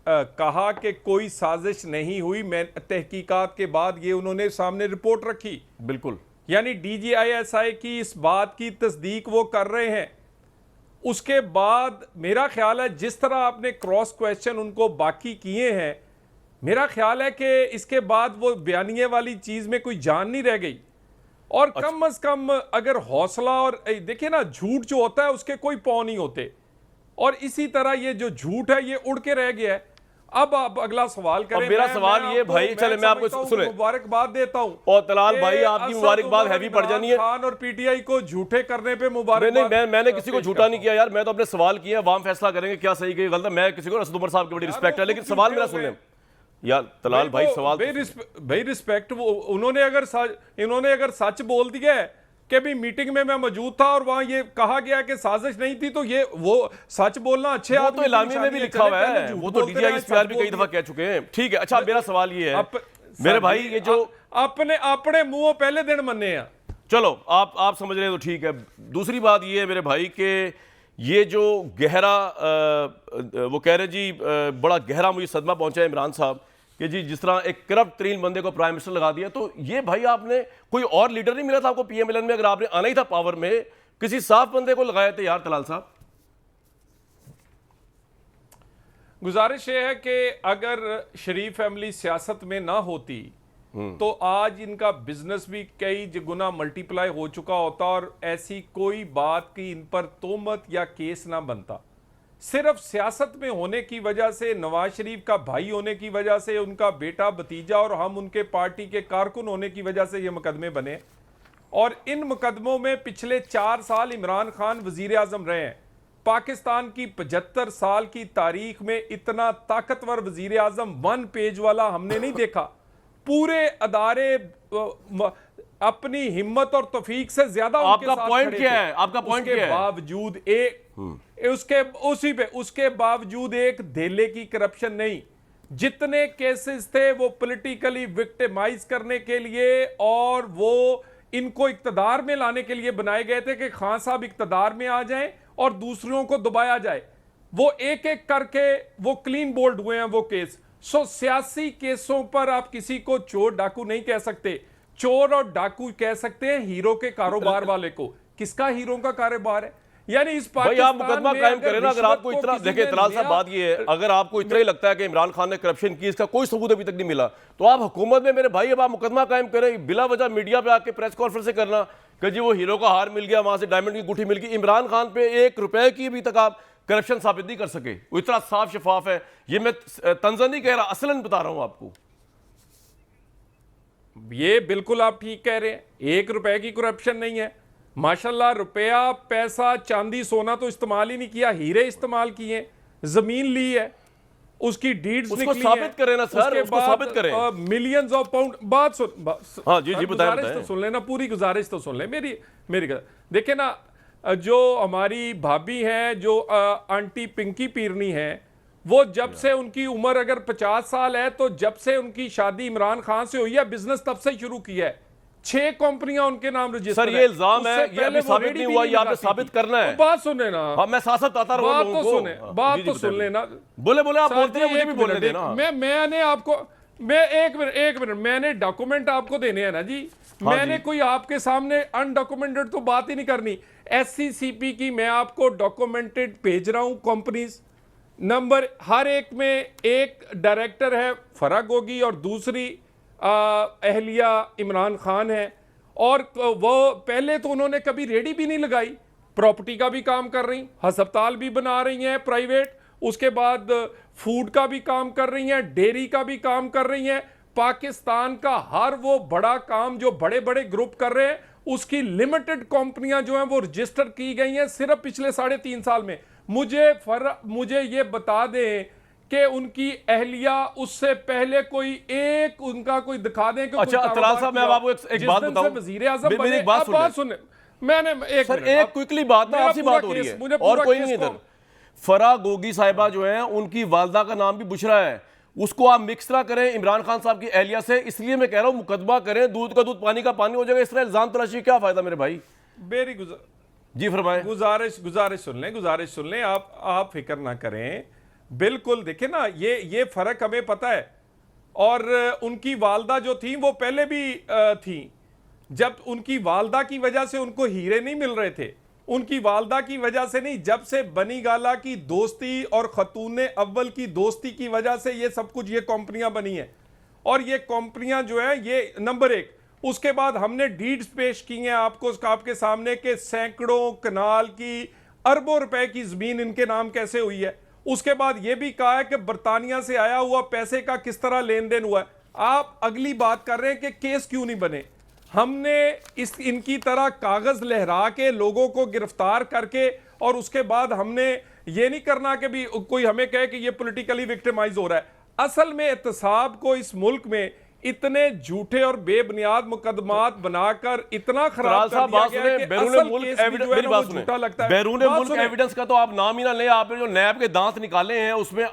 कहा कि कोई साजिश नहीं हुई। मैं तहकीकात के बाद ये उन्होंने सामने रिपोर्ट रखी। बिल्कुल, यानी DGISI की इस बात की तस्दीक वो कर रहे हैं। उसके बाद मेरा ख्याल है जिस तरह आपने क्रॉस क्वेश्चन उनको बाकी किए हैं, मेरा ख्याल है कि इसके बाद वो बयानिए वाली चीज में कोई जान नहीं रह गई। और कम अज कम अगर हौसला, और देखिए ना, झूठ जो होता है उसके कोई पौ नहीं होते, और इसी तरह ये जो झूठ है ये उड़ के रह गया है। अब आप अगला सवाल करें। मेरा सवाल ये भाई, चले मैं आपको सुने मुबारकबाद देता हूं। और तलाल भाई आपकी मुबारकबाद हैवी पड़ जानी है। खान और पीटीआई को झूठे करने पे मुबारकबाद। नहीं, मैंने किसी को झूठा नहीं किया यार, मैं तो अपने सवाल किए, अवाम फैसला करेंगे क्या सही क्या गलत। मैं किसी को, असद उमर साहब की बड़ी रिस्पेक्ट है, लेकिन सवाल मेरा सुन लें यार तलाल भाई। सवाल भाई रिस्पेक्ट, इन्होंने अगर सच बोल दिया है कि भी मीटिंग में मैं मौजूद था और वहां ये कहा गया कि साजिश नहीं थी, तो ये वो सच बोलना अच्छे वो तो इलामी में भी लिखा हुआ है, वो तो DGISI भी कई दफा कह चुके हैं। ठीक है, अच्छा मेरा सवाल ये है मेरे भाई, ये जो अपने मुंह पहले दिन मन्ने हैं, चलो आप समझ रहे हैं तो ठीक है। दूसरी बात ये है मेरे भाई के ये जो गहरा वो कह रहे जी बड़ा गहरा मुझे सदमा पहुंचा है इमरान साहब कि जी जिस तरह एक करप्ट तरीन बंदे को प्राइम मिनिस्टर लगा दिया, तो ये भाई आपने कोई और लीडर नहीं मिला था आपको पीएमएलएन में? अगर आपने आना ही था पावर में, किसी साफ बंदे को लगाए थे यार तलाल साहब। गुजारिश ये है कि अगर शरीफ फैमिली सियासत में ना होती तो आज इनका बिजनेस भी कई गुना मल्टीप्लाई हो चुका होता और ऐसी कोई बात की इन पर तोहमत या केस ना बनता। सिर्फ सियासत में होने की वजह से, नवाज शरीफ का भाई होने की वजह से, उनका बेटा भतीजा और हम उनके पार्टी के कारकुन होने की वजह से ये मुकदमे बने। और इन मुकदमों में पिछले 4 साल इमरान खान वजीर आजम रहे हैं। पाकिस्तान की 75 साल की तारीख में इतना ताकतवर वजीर आजम 1 पेज वाला हमने नहीं देखा। पूरे अदारे अपनी हिम्मत और तौफीक से ज्यादा आपका पॉइंट क्या है? आपका पॉइंट क्या है? बावजूद उसके बावजूद एक धेले की करप्शन नहीं। जितने केसेस थे वो पॉलिटिकली विक्टिमाइज करने के लिए और वो इनको इक्तदार में लाने के लिए बनाए गए थे कि खान साहब इक्तदार में आ जाएं और दूसरों को दबाया जाए। वो एक एक करके वो क्लीन बोल्ड हुए हैं वो केस। सो सियासी केसों पर आप किसी को चोर डाकू नहीं कह सकते। चोर और डाकू कह सकते हैं हीरो के कारोबार वाले को। किसका हीरो का कारोबार है? यानी इस भाई आप मुकदमा कायम करें ना। अगर आपको इतना देखिए तलाल साहब, बात ये है, अगर आपको इतना ही लगता है कि इमरान खान ने करप्शन की, इसका कोई सबूत अभी तक नहीं मिला, तो आप हुकूमत में मेरे भाई अब आप मुकदमा कायम करें। बिला वजह मीडिया पे आके प्रेस कॉन्फ्रेंस से करना कि जी वो हीरो का हार मिल गया, वहां से डायमंड की गुठी मिल गई। इमरान खान पे 1 रुपए की अभी तक आप करप्शन साबित नहीं कर सके। वो इतना साफ शफाफ है। ये मैं तंज़न नहीं कह रहा, असलन बता रहा हूं आपको। ये बिल्कुल आप ठीक कह रहे हैं, 1 रुपए की करप्शन नहीं है। माशाल्लाह रुपया पैसा चांदी सोना तो इस्तेमाल ही नहीं किया, हीरे इस्तेमाल किए, जमीन ली है, उसकी डीड्स उसको निकली साबित हैं, करें ना सर, उसके उसको बाद, साबित करें। Millions of pound. बात सुन, हाँ जी जी, बताएं गुजारिश तो सुन लेना, पूरी गुजारिश तो सुन ले मेरी मेरी देखिए ना, जो हमारी भाभी है, जो आंटी पिंकी पीरनी है, वो जब से उनकी उम्र अगर 50 साल है, तो जब से उनकी शादी इमरान खान से हुई है, बिजनेस तब से शुरू किया है। 6 कंपनियां उनके नाम रजिस्टर सर ये इल्जाम है, ये अभी साबित नहीं हुआ, ये आपने साबित करना है। बात सुने ना, हाँ मैं साथ साथ आता रहूं बात लोगों तो को। सुने, हाँ, बात जी, जी, तो बताइए। सुन लेना। बोले बोले, आप साहब बोलते हैं, जी, मुझे एक भी बोलने मिनट, देना। मैंने आपको, मैं एक मिनट, मैंने डॉक्यूमेंट आपको देने हैं ना जी। हाँ मैंने जी। कोई आपके सामने अनडॉक्यूमेंटेड तो बात ही नहीं करनी। SCCP की मैं आपको डॉक्यूमेंटेड भेज रहा हूं कंपनीज, नंबर हर एक में, एक डायरेक्टर है फराह गोगी और दूसरी अहलिया इमरान खान है, और वो पहले तो उन्होंने कभी रेडी भी नहीं लगाई, प्रॉपर्टी का भी काम कर रही, हस्पताल भी बना रही हैं प्राइवेट, उसके बाद फूड का भी काम कर रही हैं, डेयरी का भी काम कर रही हैं। पाकिस्तान का हर वो बड़ा काम जो बड़े बड़े ग्रुप कर रहे हैं, उसकी लिमिटेड कंपनियां जो हैं वो रजिस्टर की गई हैं सिर्फ पिछले 3.5 साल में। मुझे ये बता दें कि उनकी अहलिया उससे पहले कोई एक उनका कोई दिखा दें कि अच्छा तलाल साहब, मैं आपको एक बात बताऊं, वजीर आजम मेरी एक बात सुने, मैंने एक सर मिनट, एक क्विकली बात ना, आपसी बात हो रही है मुझे और पूरा कोई केस नहीं को- इधर। फराह गोगी साहिबा जो है, उनकी वालदा का नाम भी बुशरा है, उसको आप मिक्स ना करें इमरान खान साहब की एहलिया से, इसलिए मैं कह रहा हूं मुकदमा करें, दूध का दूध पानी का पानी हो जाएगा। इस तरह इल्जाम तलाशी क्या फायदा मेरे भाई? मेरी जी फरमाएं। गुजारिश सुन लें, आप फिक्र ना करें, बिल्कुल। देखिए ना, ये फर्क हमें पता है, और उनकी वालदा जो थी वो पहले भी थी। जब उनकी वालदा की वजह से उनको हीरे नहीं मिल रहे थे, उनकी वालदा की वजह से नहीं, जब से बनी गाला की दोस्ती और खतून अव्वल की दोस्ती की वजह से ये सब कुछ, ये कंपनियां बनी हैं। और ये कंपनियां जो है, ये नंबर 1, उसके बाद हमने डीड्स पेश की हैं आपके सामने के सैकड़ों कनाल की, अरबों रुपए की जमीन इनके नाम कैसे हुई है। उसके बाद यह भी कहा है कि बर्तानिया से आया हुआ पैसे का किस तरह लेन देन हुआ है। आप अगली बात कर रहे हैं कि केस क्यों नहीं बने। हमने इनकी तरह कागज लहरा के लोगों को गिरफ्तार करके, और उसके बाद हमने ये नहीं करना कि भी कोई हमें कहे कि ये पॉलिटिकली विक्टिमाइज हो रहा है। असल में एहतसाब को इस मुल्क में इतने झूठे और बेबुनियाद मुकदमात बनाकर इतना खराब कर दिया गया है कि बैरून असल मुल्क केस भी जो है ना वो झूठा लगता है। बैरून बात मुल्क सुने। एविडेंस का तो आप नाम ही ना लें। आपने जो नैब के दांत निकाले हैं उसमें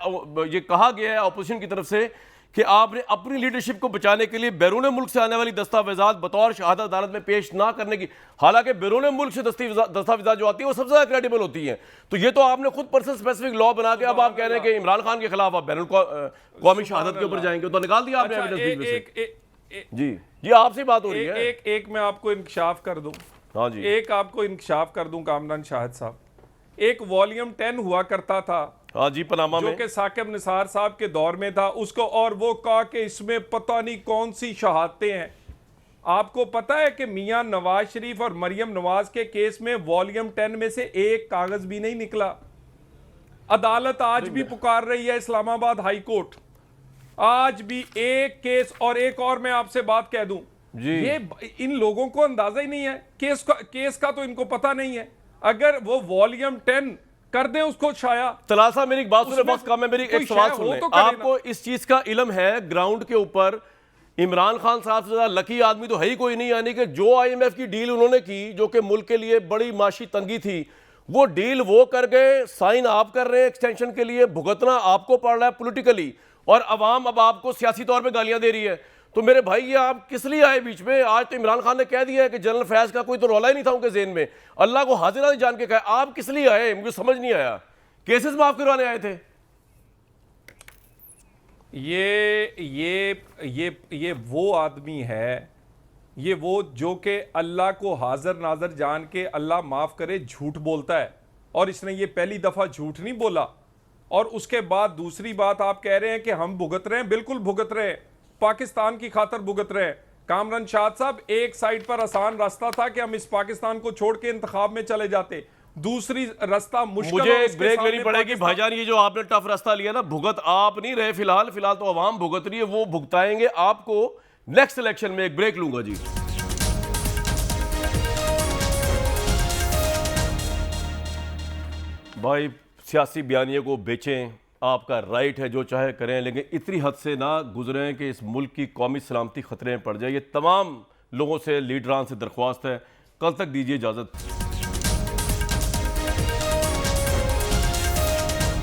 ये कहा गया है ऑपोजिशन की तरफ से कि आपने अपनी लीडरशिप को बचाने के लिए बैरून मुल्क से आने वाली दस्तावेजात बतौर शहादत अदालत में पेश ना करने की, हालांकि बैरून मुल्क से दस्तावेजात जो आती है वो सबसे ज्यादा क्रेडिबल होती हैं। तो ये तो आपने खुद पर्सन स्पेसिफिक लॉ बना के अब आप कह रहे हैं कि इमरान खान के खिलाफ आप बैरून कौमी शहादत के ऊपर जाएंगे, तो निकाल दिया आपने एविडेंस। जी जी, आपसे बात हो रही है। एक मैं आपको इंकशाफ कर दूं। हाँ जी, एक आपको इंकशाफ कर दूं कामरान शाहिद साहब, एक वॉल्यूम 10 हुआ करता था, हाँ जी, पनामा जो में, कि साकिब निसार साहब के दौर में था उसको, और वो कहा कि इसमें पता नहीं कौन सी शहादतें हैं। आपको पता है कि मियां नवाज शरीफ और मरियम नवाज के केस में वॉल्यूम 10 में से एक कागज भी नहीं निकला। अदालत आज भी पुकार रही है, इस्लामाबाद हाई कोर्ट आज भी एक केस। और एक और मैं आपसे बात कह दूं जी, ये इन लोगों को अंदाजा ही नहीं है केस का तो इनको पता नहीं है। अगर वो वॉल्यूम 10 कर दें उसको शाया। तलाल साहब मेरी एक बात सुने, उसमें बस काम है, मेरी कोई एक सवाल शाया सुन हो लें। तो करे ना। आपको इस चीज का इल्म है ग्राउंड के ऊपर इमरान खान साहब से ज्यादा लकी आदमी तो है ही कोई नहीं, यानी कि जो IMF की डील उन्होंने की जो कि मुल्क के लिए बड़ी माशी तंगी थी, वो डील वो कर गए, साइन आप कर रहे हैं एक्सटेंशन के लिए, भुगतना आपको पड़ रहा है पॉलिटिकली, और अवाम अब आपको सियासी तौर पे गालियां दे रही है। तो मेरे भाई ये आप किस लिए आए बीच में? आज तो इमरान खान ने कह दिया है कि जनरल फैज का कोई तो रौला ही नहीं था उनके ज़हन में, अल्लाह को हाजिर नहीं जान के कहा। आप किस लिए आए? मुझे समझ नहीं आया। केसेस माफ करवाने आए थे? ये वो आदमी है, ये वो जो कि अल्लाह को हाजिर नाजर जान के अल्लाह माफ करे झूठ बोलता है, और इसने ये पहली दफा झूठ नहीं बोला। और उसके बाद दूसरी बात आप कह रहे हैं कि हम भुगत रहे हैं, बिल्कुल भुगत रहे हैं, पाकिस्तान की खातर भुगत रहे हैं। कामरान शाहिद साहब, एक साइड पर आसान रास्ता था कि हम इस पाकिस्तान को छोड़ के इंतखाब में चले जाते, दूसरी रास्ता मुश्किल। मुझे एक ब्रेक लेनी पड़ेगी भाईजान। ये जो आपने टफ रास्ता लिया ना, भुगत आप नहीं रहे फिलहाल तो अवाम भुगत रही है, वो भुगताएंगे आपको नेक्स्ट इलेक्शन में। एक ब्रेक लूंगा जी। भाई सियासी बयानिए को बेचें, आपका राइट है, जो चाहे करें, लेकिन इतनी हद से ना गुजरें कि इस मुल्क की कौमी सलामती खतरे में पड़ जाए। ये तमाम लोगों से, लीडरान से दरख्वास्त है। कल तक दीजिए इजाज़त।